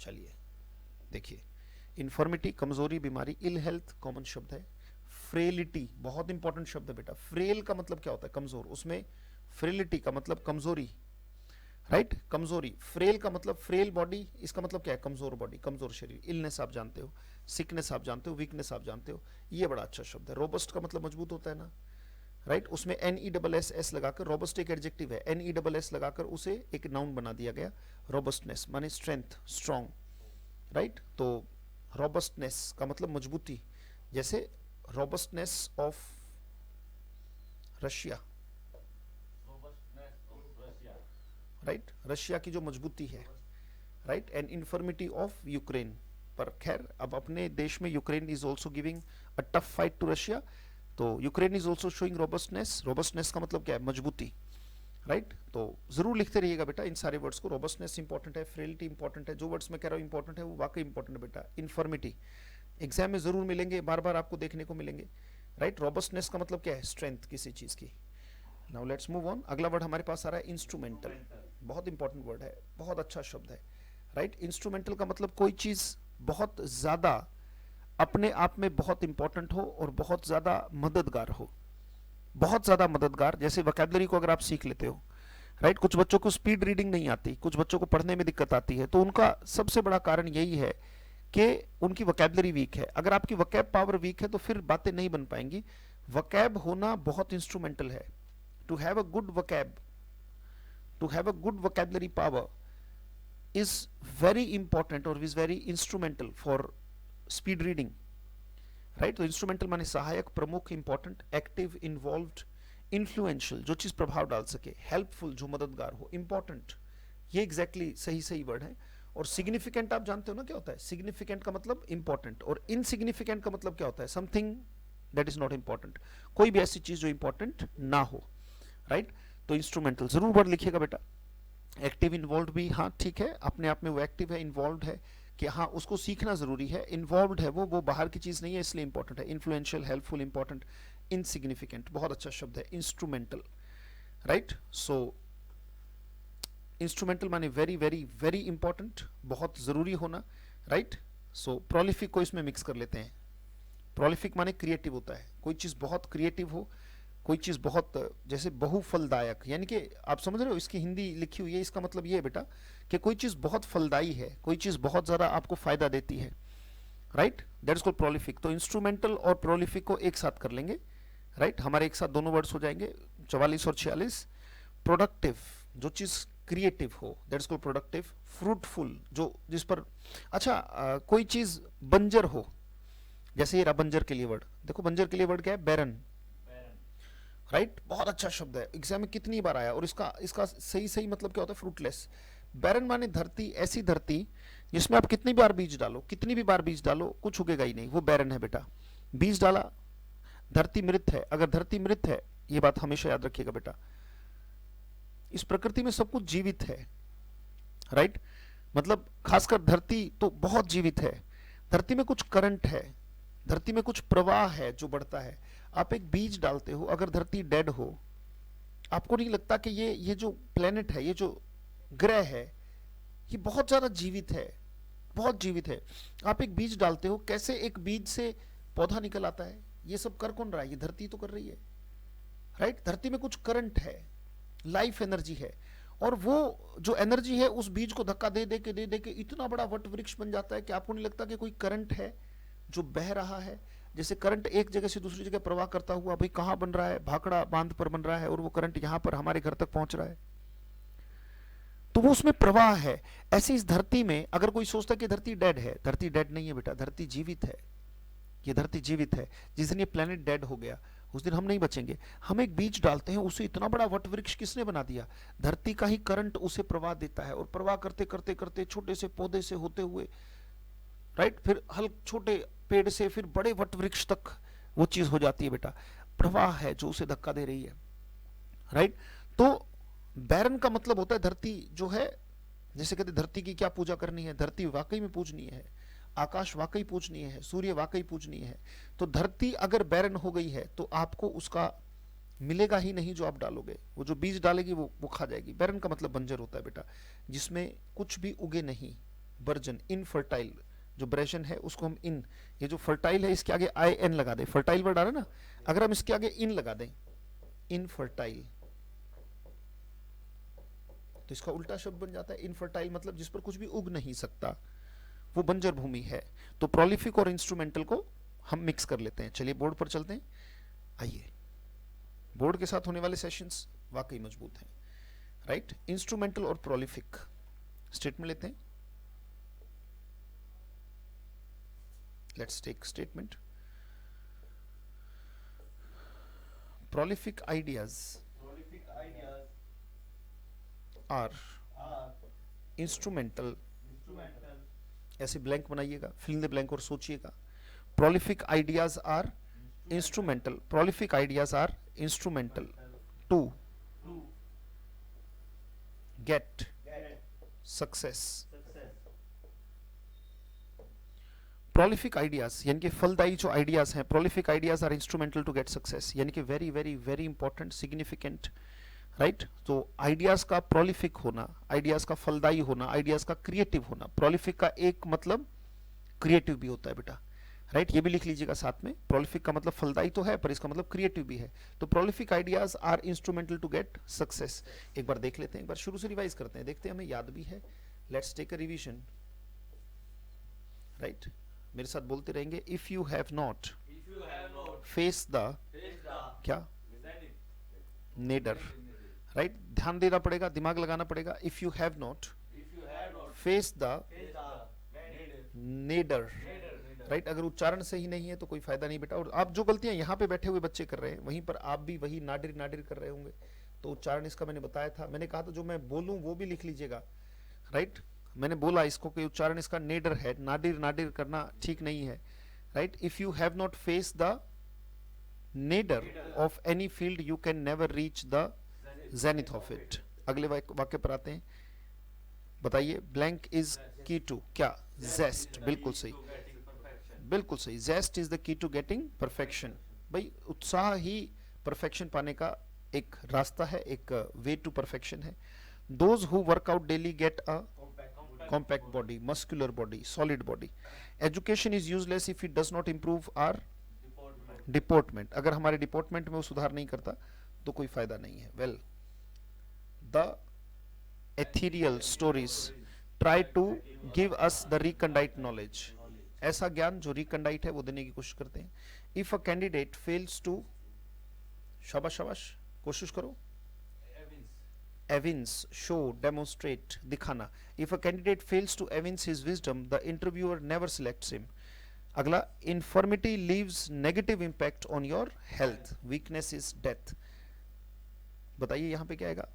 Speaker 1: चलिए देखिए, इन्फॉर्मिटी कमजोरी, बीमारी। इल हेल्थ कॉमन शब्द है। फ्रेलिटी बहुत इंपॉर्टेंट शब्द है बेटा। फ्रेल का मतलब क्या होता है? कमजोर। उसमें फ्रेलिटी का मतलब कमजोरी, राइट, कमजोरी। फ्रेल का मतलब फ्रेल बॉडी, इसका मतलब क्या है? कमजोर बॉडी, कमजोर शरीर। इलनेस आप जानते हो, सिकनेस आप जानते हो, वीकनेस आप जानते हो। ये बड़ा अच्छा शब्द है। रोबस्ट का मतलब मजबूत होता है ना, राइट। उसमें NESS लगाकर, रोबस्ट एक एडजेक्टिव है, NESS लगाकर उसे एक नाउन बना दिया गया। रोबस्टनेस माने स्ट्रेंथ, स्ट्रॉन्ग, राइट। तो रोबस्टनेस का मतलब मजबूती। जैसे robustness of Russia, right, Russia की जो मजबूती है, right. And infirmity of Ukraine. पर खैर अब अपने देश में Ukraine is also giving a tough fight to Russia, तो Ukraine is also showing robustness. Robustness का मतलब क्या है? मजबूती, राइट। तो जरूर लिखते रहिएगा बेटा इन सारे वर्ड्स को। रोबस्टनेस इंपॉर्टेंट है, फ्रेलिटी इंपॉर्टेंट है। जो वर्ड्स मैं कह रहा हूँ इंपॉर्टेंट है वो वाकई इंपॉर्टेंट है बेटा। इन्फर्मिटी एग्जाम में जरूर मिलेंगे, बार बार आपको देखने को मिलेंगे, राइट। रोबस्टनेस का मतलब क्या है? स्ट्रेंथ किसी चीज की। Now let's move on. अगला वर्ड हमारे पास आ रहा है इंस्ट्रूमेंटल। बहुत इंपॉर्टेंट वर्ड है, बहुत अच्छा शब्द है, राइट। इंस्ट्रूमेंटल का मतलब कोई चीज बहुत ज्यादा अपने आप में बहुत इंपॉर्टेंट हो और बहुत ज्यादा मददगार हो, बहुत ज्यादा मददगार। जैसे वोकैबुलरी को अगर आप सीख लेते हो, राइट। कुछ बच्चों को स्पीड रीडिंग नहीं आती, कुछ बच्चों को पढ़ने में दिक्कत आती है, तो उनका सबसे बड़ा कारण यही है कि उनकी वोकैबुलरी वीक है। अगर आपकी वोकैब पावर वीक है तो फिर बातें नहीं बन पाएंगी। वोकैब होना बहुत इंस्ट्रूमेंटल है। To have a good vocab, to have a good vocabulary power is very important or is very instrumental for speed reading, right। तो instrumental माने सहायक, प्रमुख, important, active, involved, इन्फ्लुएंशियल जो चीज प्रभाव डाल सके, हेल्पफुल जो मददगार हो, इंपॉर्टेंट, ये एग्जैक्टली सही वर्ड है। और सिग्निफिकेंट आप जानते हो ना क्या होता है, सिग्निफिकेंट का मतलब इंपॉर्टेंट, और इनसिग्निफिकेंट का मतलब क्या होता है, something that is not important, कोई भी ऐसी चीज जो इंपॉर्टेंट ना हो, राइट। तो इंस्ट्रूमेंटल जरूर वर्ड लिखिएगा बेटा। एक्टिव इन्वॉल्व भी, हाँ ठीक है, अपने आप में वो एक्टिव है, इन्वॉल्व है कि हाँ उसको सीखना जरूरी है, इन्वॉल्व है वो बाहर की चीज नहीं है इसलिए इंपॉर्टेंट है। इन्फ्लुएंशियल, हेल्पफुल, इंपॉर्टेंट, इनसिग्निफिकेंट, बहुत अच्छा शब्द है इंस्ट्रूमेंटल, राइट। सो इंस्ट्रूमेंटल माने वेरी वेरी वेरी इंपॉर्टेंट, बहुत जरूरी होना, राइट। सो प्रोलिफिक को इसमें मिक्स कर लेते हैं। प्रोलिफिक माने क्रिएटिव होता है, कोई चीज बहुत क्रिएटिव हो, कोई चीज बहुत जैसे बहुफलदायक, यानी कि आप समझ रहे हो इसकी हिंदी लिखी हुई है, इसका मतलब ये है बेटा कि कोई चीज बहुत फलदायी है, कोई चीज बहुत ज्यादा आपको फायदा देती है, right, that is called prolific. तो इंस्ट्रूमेंटल और प्रोलिफिक को एक साथ कर लेंगे, राइट, हमारे एक साथ दोनों वर्ड्स हो जाएंगे 44 और 46। प्रोडक्टिव जो चीज क्रिएटिव हो, that is called productive. Fruitful जो जिस पर अच्छा कोई चीज बंजर हो, जैसे ये रहा बंजर के लिए वर्ड, देखो बंजर के लिए वर्ड क्या है, बैरन, राइट, बहुत अच्छा शब्द है, एग्जाम में कितनी बार आया, और इसका इसका सही मतलब क्या होता है, फ्रूटलेस। बैरन माने धरती, ऐसी धरती जिसमें आप कितनी बार बीज डालो, कितनी भी बार बीज डालो कुछ उगेगा ही नहीं, वो बैरन है बेटा। बीज डाला, धरती मृत है, अगर धरती मृत है, ये बात हमेशा याद रखिएगा बेटा, इस प्रकृति में सब कुछ जीवित है, राइट, मतलब खासकर धरती तो बहुत जीवित है, धरती में कुछ करंट है, धरती में कुछ प्रवाह है जो बढ़ता है। आप एक बीज डालते हो, अगर धरती डेड हो, आपको नहीं लगता कि ये जो प्लेनेट है, ये जो ग्रह है, ये बहुत ज्यादा जीवित है, बहुत जीवित है। आप एक बीज डालते हो, कैसे एक बीज से पौधा निकल आता है, ये सब कर कौन रहा है, ये धरती तो कर रही है, राइट। धरती में कुछ करंट है, लाइफ एनर्जी है, और वो जो एनर्जी है उस बीज को धक्का दे दे के इतना बड़ा वट वृक्ष बन जाता है कि आपको नहीं लगता कि कोई करंट है जो बह रहा है। जैसे करंट एक जगह से दूसरी जगह प्रवाह करता हुआ भाई कहां बन रहा है, भाखड़ा बांध पर बन रहा है, और वो करंट यहां पर हमारे घर तक पहुंच रहा है, तो वो उसमें प्रवाह है। ऐसे इस धरती में अगर कोई सोचता है कि धरती डेड है, धरती डेड नहीं है बेटा, धरती जीवित है, ये धरती जीवित है। जिस दिन ये प्लेनेट डेड हो गया उस दिन हम नहीं बचेंगे। हम एक बीज डालते हैं, उसे इतना बड़ा वट वृक्ष किसने बना दिया, धरती का ही करंट उसे प्रवाह देता है, और प्रवाह करते करते करते छोटे से पौधे से होते हुए, राइट, फिर हल्के छोटे पेड़ से फिर बड़े वट वृक्ष तक वो चीज हो जाती है बेटा, प्रवाह है जो उसे धक्का दे रही है, राइट। तो बैरन का मतलब होता है धरती जो है, जैसे कहते धरती की क्या पूजा करनी है, धरती वाकई में पूजनीय है, आकाश वाकई पूजनीय है, सूर्य वाकई पूजनीय है। तो धरती अगर बैरन हो गई है तो आपको उसका मिलेगा ही नहीं जो आप डालोगे, वो जो बीज डालेगी वो खा जाएगी। बैरन का मतलब बंजर होता है बेटा, जिसमें कुछ भी उगे नहीं, बर्जन, इनफर्टाइल, जो ब्रेशन है उसको हम इन, ये जो फर्टाइल है इसके आगे आई एन लगा दें, फर्टाइल वर्ड आ रहा है ना, अगर हम इसके आगे इन लगा दें, इनफर्टाइल, तो इसका उल्टा शब्द बन जाता है इनफर्टाइल, मतलब जिस पर कुछ भी उग नहीं सकता, वो बंजर भूमि है। तो प्रोलिफिक और इंस्ट्रूमेंटल को हम मिक्स कर लेते हैं। चलिए बोर्ड पर चलते हैं। आइए, बोर्ड के साथ होने वाले सेशंस वाकई मजबूत हैं, राइट। इंस्ट्रूमेंटल और प्रोलिफिक स्टेटमेंट लेते हैं। Let's take statement. Prolific ideas are instrumental, ऐसे ब्लैंक बनाइएगा, fill in the blank और सोचिएगा। Prolific ideas are instrumental, prolific ideas are instrumental to get success। Prolific ideas यानी कि फलदायी जो आइडियाज हैं, prolific ideas are instrumental to get success, यानी कि very very very important, significant, right. तो आइडियाज का प्रोलिफिक होना, आइडियाज का फलदायी होना, आइडियाज का क्रिएटिव होना। प्रोलिफिक का एक मतलब क्रिएटिव भी होता है बेटा, राइट, ये भी लिख लीजिएगा साथ में। प्रोलिफिक का मतलब फलदायी तो है पर इसका मतलब क्रिएटिव भी है। तो prolific ideas are instrumental to get success. एक बार देख लेते हैं, एक बार शुरू से रिवाइज करते हैं, देखते हैं हमें याद भी है। Let's take a revision, right. मेरे साथ बोलते रहेंगे, if you have not face the क्या नेडर, राइट, ध्यान देना पड़ेगा, दिमाग लगाना पड़ेगा। If you have not face the nadir, right. अगर उच्चारण सही नहीं है तो कोई फायदा नहीं बेटा। और आप जो गलतियां यहाँ पे बैठे हुए बच्चे कर रहे हैं वहीं पर आप भी वही नाडिर नाडिर कर रहे होंगे। तो उच्चारण इसका मैंने बताया था, मैंने कहा था जो मैं बोलूं वो भी लिख लीजिएगा, राइट। मैंने बोला इसको कि उच्चारण इसका नेडर है, नाडिर नाडिर करना ठीक नहीं है, right. If you have not face the Nader of any field you can never reach the zenith of it. अगले वाक्य पर आते हैं, बताइए। ब्लैंक इज की टू क्या? जेस्ट, बिल्कुल सही, बिल्कुल सही। Zest is the key to getting perfection. भाई उत्साह ही परफेक्शन पाने का एक रास्ता है, एक वे टू परफेक्शन है। Those who work out daily get a compact body, muscular body, solid body. Education is useless if it does not improve our deportment. अगर हमारे डिपोर्टमेंट में वो सुधार नहीं करता तो कोई फायदा नहीं है। Well, the ethereal stories try to give us the recondite knowledge. ऐसा ज्ञान जो recondite है वो देने की कोशिश करते हैं। If a candidate fails to, शाबाश शाबाश, कोशिश करो। evince, show, demonstrate, दिखाना। If a candidate fails to evince his wisdom, the interviewer never selects him. अगला, infirmity leaves negative impact on your health. Weakness is death. बताइए यहाँ पे क्या आएगा?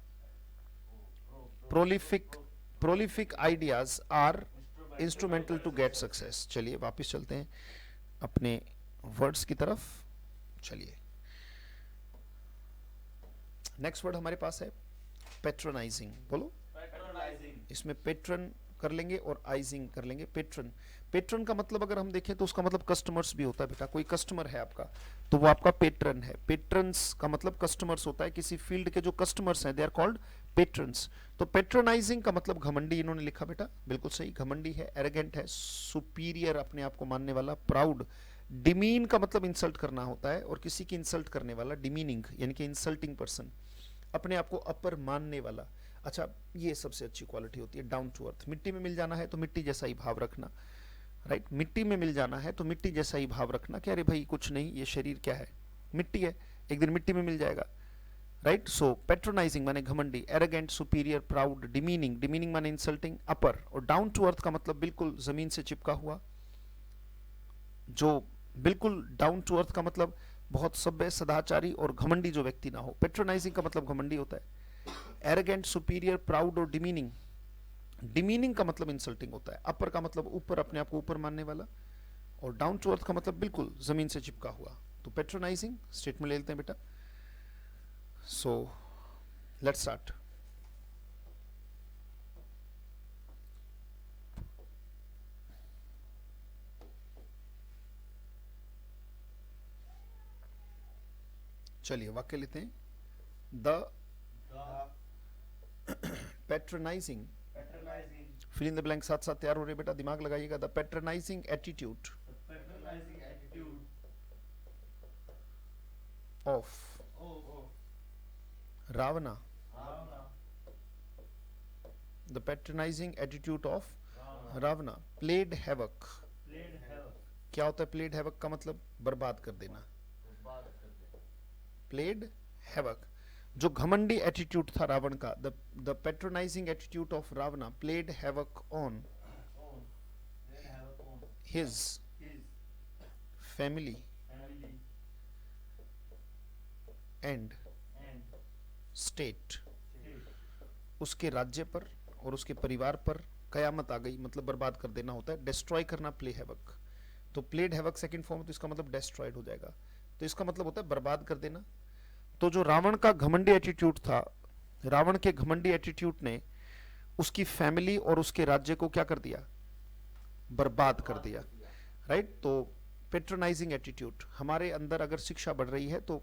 Speaker 1: prolific ideas are instrumental to get success. चलिए वापस चलते हैं अपने वर्ड्स की तरफ। चलिए नेक्स्ट वर्ड हमारे पास है पेट्रोनाइजिंग। बोलो। पेट्रोनाइजिंग। इसमें पेट्रन कर लेंगे और आइजिंग कर लेंगे। पेट्रन, पेट्रन का मतलब अगर हम देखें तो उसका मतलब कस्टमर्स भी होता है बेटा। कोई कस्टमर है आपका तो वो आपका पेट्रन है। पेट्रन्स का मतलब कस्टमर्स होता है। किसी फील्ड के जो कस्टमर्स हैं दे आर कॉल्ड पेट्रन्स। तो पेट्रोनाइजिंग का मतलब घमंडी इन्होंने लिखा बेटा, बिल्कुल सही। घमंडी है, एरोगेंट है, सुपीरियर अपने आप को मानने वाला, प्राउड। डिमीन का मतलब इंसल्ट करना होता है और किसी की इंसल्ट करने वाला डिमीनिंग यानी कि इंसल्टिंग पर्सन, अपने आप को अपर मानने वाला। अच्छा, ये सबसे अच्छी क्वालिटी होती है डाउन टू अर्थ। मिट्टी में मिल जाना है तो मिट्टी जैसा ही भाव रखना, राइट। मिट्टी में मिल जाना है तो मिट्टी जैसा ही भाव रखना कि अरे भाई कुछ नहीं, ये शरीर क्या है, मिट्टी है, एक दिन मिट्टी में मिल जाएगा, राइट। सो पेट्रोनाइजिंग माने घमंडी, arrogant, superior, proud, demeaning, demeaning माने इंसल्टिंग, अपर। और डाउन टू अर्थ का मतलब बिल्कुल जमीन से चिपका हुआ। जो बिल्कुल डाउन टू अर्थ का मतलब बहुत सभ्य, सदाचारी और घमंडी जो व्यक्ति ना हो। पेट्रोनाइजिंग का मतलब घमंडी होता है। एरोगेंट, सुपीरियर, प्राउड और डिमीनिंग, डिमीनिंग का मतलब इंसल्टिंग होता है। अपर का मतलब ऊपर, अपने आप को ऊपर मानने वाला। और डाउन टू अर्थ का मतलब बिल्कुल जमीन से चिपका हुआ। तो पेट्रोनाइजिंग स्टेटमेंट ले लेते हैं बेटा। So let's start. चलिए वाक्य लेते हैं। The patronising, fill in the blank साथ साथ तैयार हो रहे बेटा, दिमाग लगाइएगा। The patronising attitude of Ravana, the patronising attitude of Ravana played havoc. क्या होता है प्लेड हैवक का मतलब? बर्बाद कर देना। प्लेड हैवक, जो घमंडी एटीट्यूड था रावण का, the patronising attitude of Ravana played havoc on his family and state. उसके राज्य पर और उसके परिवार पर कयामत आ गई, मतलब बर्बाद कर देना होता है। डिस्ट्रॉय करना प्ले हैवक। तो प्लेड हैवक सेकंड फॉर्म, तो इसका मतलब डिस्ट्रॉयड हो जाएगा। तो इसका मतलब होता है बर्बाद कर देना। तो जो रावण का घमंडी एटीट्यूड था, रावण के घमंडी एटीट्यूड ने उसकी फैमिली और उसके राज्य को क्या कर दिया? बर्बाद कर दिया, राइट। तो पेट्रोनाइजिंग एटीट्यूड, हमारे अंदर अगर शिक्षा बढ़ रही है तो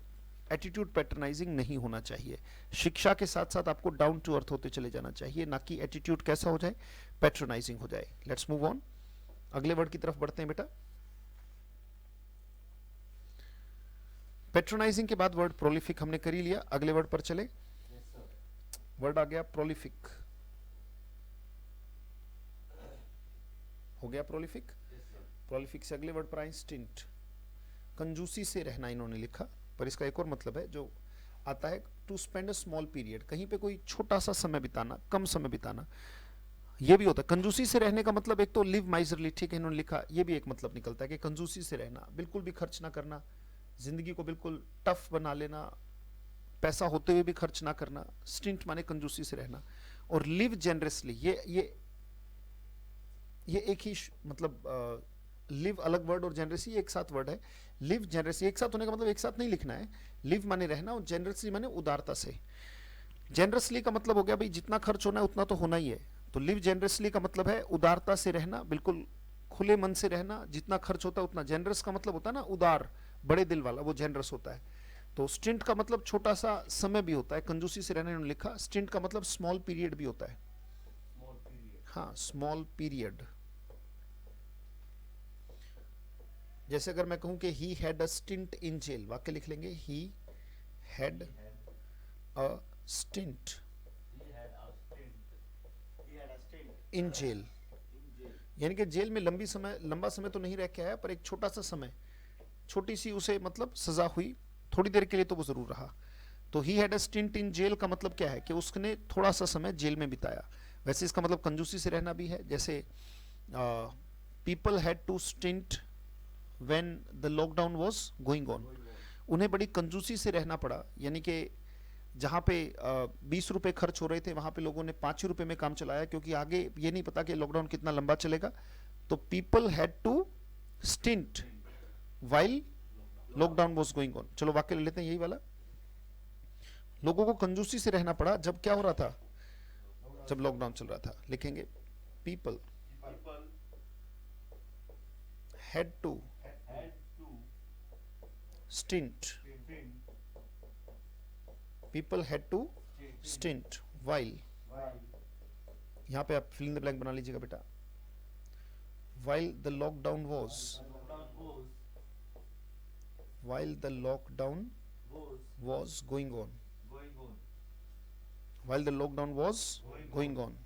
Speaker 1: एटीट्यूड पेट्रोनाइजिंग नहीं होना चाहिए। शिक्षा के साथ साथ आपको डाउन टू अर्थ होते चले जाना चाहिए, ना कि एटीट्यूड कैसा हो जाए? पेट्रोनाइजिंग हो जाए। लेट्स मूव ऑन, अगले वर्ड की तरफ बढ़ते हैं बेटा। पेट्रोनाइजिंग के बाद वर्ड प्रोलिफिक हमने कर ही लिया। अगले वर्ड पर चले। वर्ड आ गया प्रोलिफिक, हो गया प्रोलिफिक। प्रोलिफिक से अगले वर्ड पर आए स्टिंट, कंजूसी से रहना इन्होंने लिखा, पर इसका एक और मतलब है जो आता है, to spend a small period, कहीं पे कोई छोटा सा समय बिताना, कम समय बिताना। ये भी होता है। कंजूसी से रहने का मतलब एक तो लिव माइजरली, ठीक है, इन्होंने लिखा, ये भी एक मतलब निकलता है कि कंजूसी से रहना, बिल्कुल भी खर्च ना करना, जिंदगी को बिल्कुल टफ बना लेना, पैसा होते हुए भी खर्च ना करना। स्टिंट माने कंजूसी से रहना। और लिव जेनरसली, ये एक ही मतलब लिव अलग वर्ड और जेनरसी एक साथ वर्ड है। लिव जेनरसी एक साथ होने का मतलब एक साथ नहीं लिखना है। लिव माने रहना और जेनरसली माने उदारता से। जेनरसली का मतलब हो गया भाई जितना खर्च होना है उतना तो होना ही है, तो लिव जेनरसली का मतलब है उदारता से रहना, बिल्कुल खुले मन से रहना, जितना खर्च होता है उतना। जेनरस का मतलब होता है ना उदार, बड़े दिल वाला, वो जेनरस होता है। तो स्टिंट का मतलब छोटा सा समय भी होता है, कंजूसी से रहने उन्होंने लिखा। स्टिंट का मतलब स्मॉल पीरियड भी होता है। हाँ, स्मॉल पीरियड। जैसे अगर मैं कहूं कि he had a stint in jail, वाक्य लिख लेंगे, he had a stint in jail, यानी कि जेल में लंबा समय तो नहीं रह के आया, पर एक छोटा सा समय, छोटी सी उसे मतलब सजा हुई, थोड़ी देर के लिए तो वो जरूर रहा। तो he had a stint in jail का मतलब क्या है कि उसने थोड़ा सा समय जेल में बिताया। वैसे इसका मतलब कंजूसी से रहना भी है। जैसे people had to stint when the lockdown was going on, उन्हें बड़ी कंजूसी से रहना पड़ा, यानी कि जहाँ पे 20 रुपए खर्च हो रहे थे वहां पे लोगों ने 5 रुपए में काम चलाया, क्योंकि आगे ये नहीं पता कि लॉकडाउन कितना लंबा चलेगा। तो people had to stint while lockdown was going on. चलो वाक्य ले लेते हैं यही वाला। लोगों को कंजूसी से रहना पड़ा जब क्या हो रहा था, जब लॉकडाउन चल रहा था। लिखेंगे people had to stint, people had to stint while, यहां पे आप फिल इन द ब्लैंक बना लीजिएगा बेटा। While the lockdown was, while the lockdown was going on, while the lockdown was going on,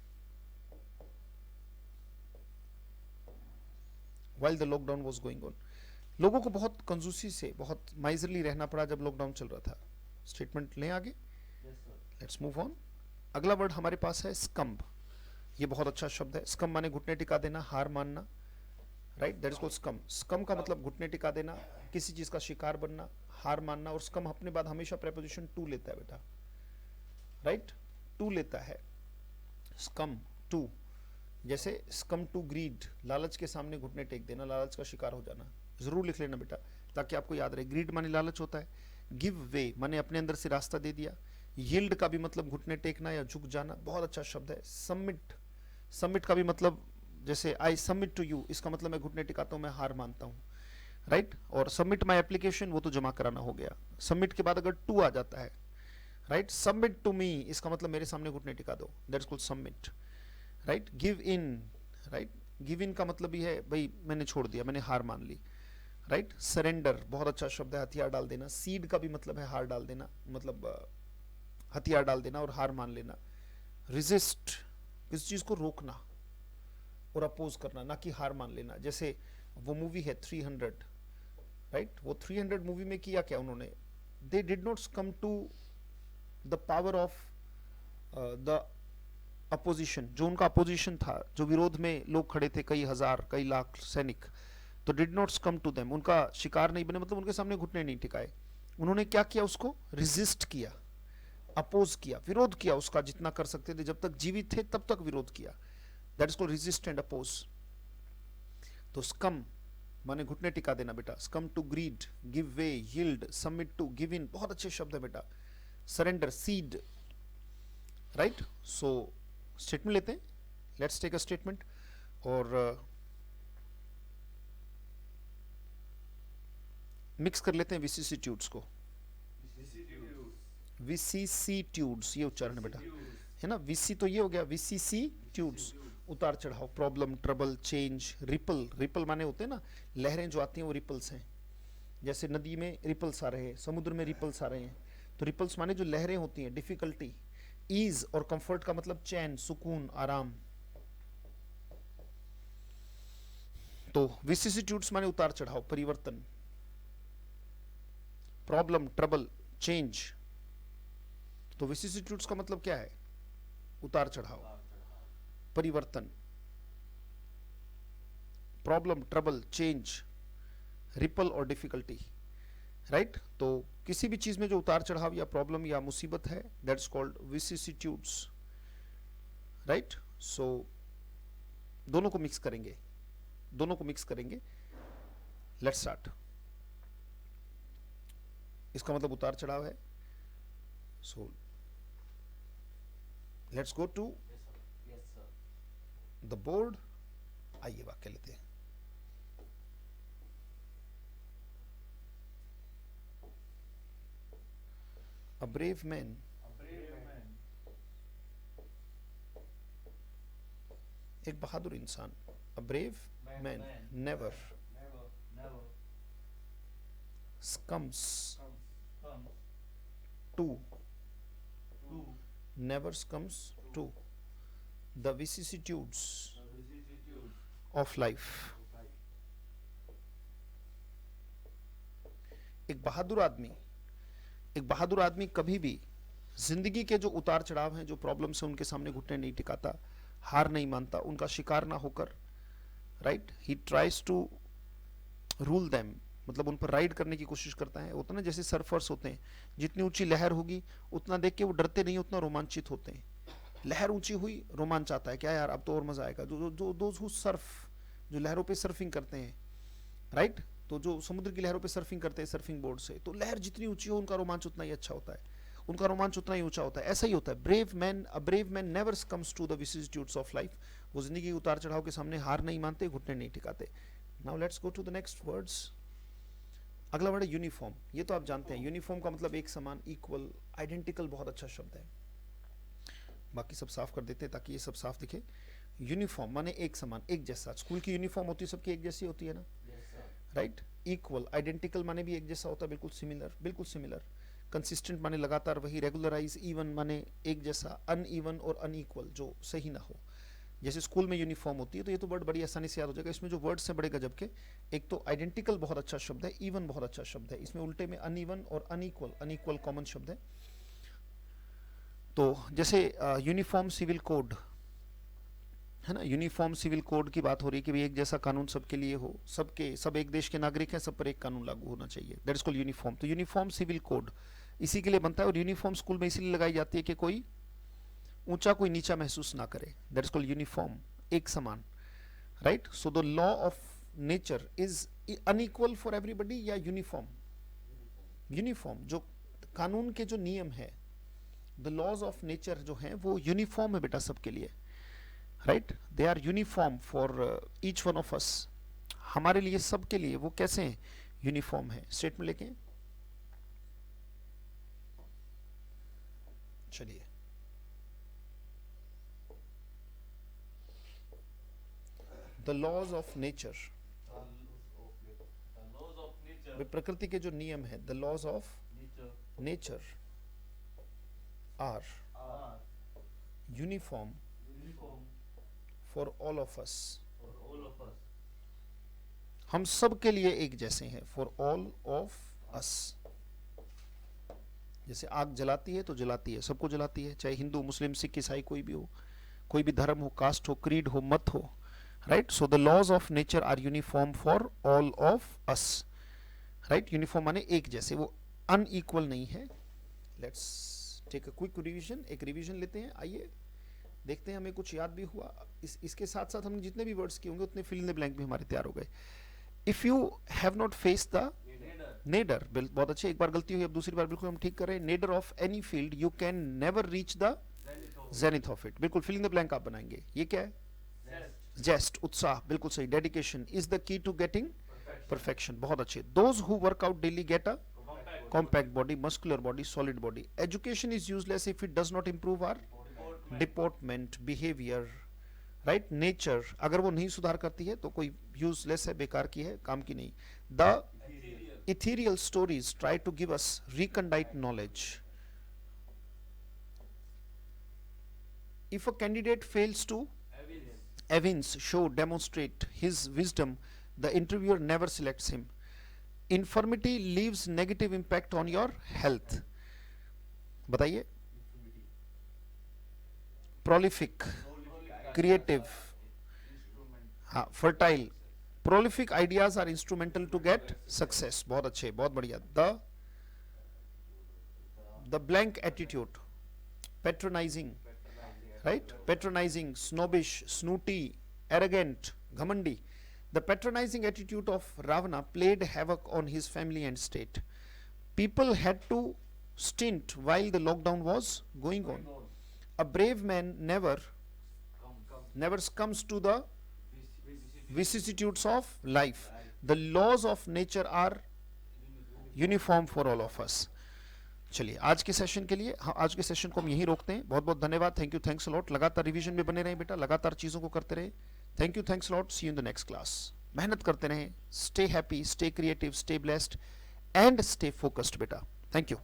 Speaker 1: while the lockdown was going on. लोगों को बहुत कंजूसी से, बहुत माइजरली रहना पड़ा जब लॉकडाउन चल रहा था। स्टेटमेंट लें आगे, लेट्स मूव ऑन। अगला वर्ड हमारे पास है स्कम्ब। ये बहुत अच्छा शब्द है। स्कम्ब माने घुटने टिका देना, हार मानना, राइट, दैट इज कॉल्ड स्कम्ब। स्कम्ब का मतलब घुटने टिका देना, किसी चीज का शिकार बनना, हार मानना। और स्कम्ब अपने बाद हमेशा प्रेपोजिशन टू लेता है बेटा, राइट, टू लेता है स्कम्ब, टू। जैसे स्कम टू ग्रीड, लालच के सामने घुटने टेक देना, लालच का शिकार हो जाना। जरूर लिख लेना बेटा ताकि आपको याद रहे। ग्रीड माने लालच होता है। गिव वे माने अपने अंदर से रास्ता दे दिया। यील्ड का भी मतलब घुटने टेकना या झुक जाना, बहुत अच्छा शब्द है। सबमिट, सबमिट का भी मतलब जैसे आई सबमिट टू यू, इसका मतलब मैं घुटने टिकाता हूं, मैं हार मानता हूं, राइट। और सबमिट माई एप्लीकेशन, वो तो जमा कराना हो गया। सबमिट के बाद अगर टू आ जाता है, राइट, सबमिट टू मी, इसका मतलब मेरे सामने घुटने टिका दो, that's called submit, right. Give in, right, give in का मतलब ही है भाई मैंने छोड़ दिया, मैंने हार मान ली, राइट। सरेंडर बहुत अच्छा शब्द है, हथियार डाल देना। सीड का भी मतलब है हार डाल देना, मतलब हथियार डाल देना और हार मान लेना। रिजिस्ट, किसी चीज को रोकना और अपोज करना, ना कि हार मान लेना। जैसे वो मूवी है 300, राइट, वो 300 मूवी में किया क्या उन्होंने, they did not come to the power of the opposition, जो उनका अपोजिशन था, जो विरोध में लोग खड़े थे, कई हजार कई लाख सैनिक, तो did not come to them, उनका शिकार नहीं बने, मतलब उनके सामने घुटने नहीं टिकाए। उन्होंने क्या किया, उसको रिजिस्ट किया, अपोज किया, विरोध किया उसका, जितना कर सकते थे, जब तक जीवित थे तब तक विरोध किया, that is called resist and oppose. तो स्कम माने घुटने टिका देना बेटा। Succumb to greed, give way, yield, submit to, give in, बहुत अच्छे शब्द है बेटा। Surrender, cede, right. So statement लेते हैं, लेट्स टेक अ स्टेटमेंट और मिक्स कर लेते हैं विसिसिट्यूड्स को। विसिसिट्यूड्स, ये उच्चारण है बेटा, है ना। विसी तो ये हो गया, विसिसिट्यूड्स उतार चढ़ाव, problem, trouble, change. Ripple, ripple माने होते हैं ना लहरें जो आती हैं, वो रिपल्स हैं। जैसे नदी में रिपल्स आ रहे हैं, समुद्र में रिपल्स आ रहे हैं, तो रिपल्स माने जो लहरें होती हैं। डिफिकल्टी, ईज और कंफर्ट का मतलब चैन, सुकून, आराम। तो विसिसिट्यूड्स माने उतार चढ़ाव, परिवर्तन। Problem, trouble, change. तो विसिसिट्यूड्स का मतलब क्या है, उतार चढ़ाव। परिवर्तन, प्रॉब्लम, ट्रबल, चेंज, रिपल और डिफिकल्टी, राइट। तो किसी भी चीज में जो उतार चढ़ाव या प्रॉब्लम या मुसीबत है, that's called vicissitudes, right. So दोनों को मिक्स करेंगे, दोनों को मिक्स करेंगे। Let's start. इसका मतलब उतार चढ़ाव है। So let's go to the board. आइए वाक्य लेते हैं। A brave man एक बहादुर इंसान, a brave man never succumbs to never succumbs to the vicissitudes of life। एक बहादुर आदमी कभी भी जिंदगी के जो उतार चढ़ाव हैं, जो प्रॉब्लम्स हैं, उनके सामने घुटने नहीं टिकाता, हार नहीं मानता, उनका शिकार ना होकर, right, he tries to rule them, मतलब उन पर राइड करने की कोशिश करता है। होता ना जैसे सर्फर्स होते हैं, जितनी ऊंची लहर होगी उतना देख के वो डरते नहीं, उतना रोमांचित होते हैं। लहर ऊंची हुई, रोमांच आता है, क्या यार अब तो और मजा आएगा। जो दोज हु सर्फ, जो लहरों पे सर्फिंग करते हैं, राइट, तो जो समुद्र की लहरों पे सर्फिंग करते हैं सर्फिंग बोर्ड से, तो लहर जितनी ऊंची हो उनका रोमांच उतना ही अच्छा होता है, उनका रोमांच उतना ही ऊंचा होता है। ऐसा ही होता है। A brave man never comes to the vicissitudes of life. वो जिंदगी के उतार चढ़ाव के सामने हार नहीं मानते, घुटने नहीं टिकाते। Now let's go to the next words. अगला वर्ड है यूनिफॉर्म। ये तो आप जानते हैं, यूनिफॉर्म का मतलब एक समान, इक्वल, आइडेंटिकल, बहुत अच्छा शब्द है। बाकी सब साफ कर देते हैं ताकि ये सब साफ दिखे। यूनिफॉर्म माने एक समान, एक जैसा। स्कूल की यूनिफॉर्म होती है, सबकी एक जैसी होती है ना, राइट। इक्वल, आइडेंटिकल माने भी एक जैसा होता है, बिल्कुल सिमिलर, बिल्कुल सिमिलर। कंसिस्टेंट माने लगातार वही, रेगुलराइज, इवन माने एक जैसा, अनइवन और अनइक्वल जो सही ना हो। जैसे स्कूल में यूनिफॉर्म होती है, तो ये तो वर्ड बड़ी आसानी से याद हो जाएगा। इसमें जो वर्ड्स हैं बड़े गजब के। एक तो आइडेंटिकल बहुत अच्छा शब्द है, इवन बहुत अच्छा शब्द है। इसमें उल्टे में अनइवन और अनइक्वल कॉमन शब्द है। तो जैसे यूनिफॉर्म सिविल कोड है ना, यूनिफॉर्म सिविल कोड की बात हो रही है कि भाई एक जैसा कानून सबके लिए हो, सब एक देश के नागरिक हैं, सब पर एक कानून लागू होना चाहिए, दैट इज कॉल्ड यूनिफॉर्म। तो यूनिफॉर्म सिविल कोड इसी के लिए बनता है। और यूनिफॉर्म स्कूल में इसीलिए लगाई जाती है कि कोई ऊंचा कोई नीचा महसूस ना करे, दैट इज कॉल्ड यूनिफॉर्म, एक समान, right. So the law of nature is unequal for everybody या यूनिफॉर्म? यूनिफॉर्म। जो कानून के जो नियम है, द लॉज ऑफ नेचर जो हैं वो यूनिफॉर्म है बेटा सबके लिए, right. They are uniform for each one of us. हमारे लिए, सबके लिए वो कैसे हैं? यूनिफॉर्म है। स्टेटमेंट लेके चलिए। द लॉज ऑफ नेचर, प्रकृति के जो नियम है, the laws of nature are uniform for all of us. हम सब के लिए एक जैसे हैं, फॉर ऑल ऑफ अस। जैसे आग जलाती है तो जलाती है, सबको जलाती है, चाहे हिंदू, मुस्लिम, सिख, ईसाई कोई भी हो, कोई भी धर्म हो, कास्ट हो, क्रीड हो, मत हो, right. So the laws of nature are uniform for all of us, right. Uniform माने एक जैसे, वो अनइक्वल नहीं है। Let's take a quick revision. एक रिवीजन लेते हैं। आइए देखते हैं हमें कुछ याद भी हुआ। इसके साथ साथ हमने जितने भी वर्ड्स किए होंगे उतने फिल इन द ब्लैंक भी हमारे तैयार हो गए। If you have not faced the Nader, बहुत अच्छे, एक बार गलती हुई, अब दूसरी बार बिल्कुल हम ठीक कर रहे हैं। Nadir of any field you can never reach the zenith of it. बिल्कुल फिल इन द ब्लैंक आप बनाएंगे। ये क्या है? जेस्ट, उत्साह, बिल्कुल सही। Dedication is the key to getting perfection, बहुत अच्छे। Those who work out daily get a compact body, muscular body, solid body. Education is useless if it does not improve our deportment, behaviour, right. Nature अगर वो नहीं सुधार करती है तो कोई यूजलेस है, बेकार की है, काम की नहीं। The ethereal stories try to give us recondite knowledge. If a candidate fails to evince, show, demonstrate his wisdom, the interviewer never selects him. Infirmity leaves negative impact on your health. बताइए। Prolific, creative, हाँ fertile, prolific ideas are instrumental to get success. बहुत अच्छे, बहुत बढ़िया। The blank attitude, patronising, right? Patronizing, snobbish, snooty, arrogant, ghamandi. The patronizing attitude of Ravana played havoc on his family and state. People had to stint while the lockdown was going on. A brave man never succumbs to the vicissitudes of life. The laws of nature are uniform for all of अस। चलिए आज के session के लिए, हाँ आज के session को हम यहीं रोकते हैं। बहुत बहुत धन्यवाद, थैंक यू, थैंक्स लॉट। लगातार रिवीजन में बने रहें बेटा, लगातार चीज़ों को करते रहे। Thank you, thanks lot, see you in the next class. मेहनत करते रहें, stay happy, stay creative, stay blessed and stay focused बेटा। Thank you.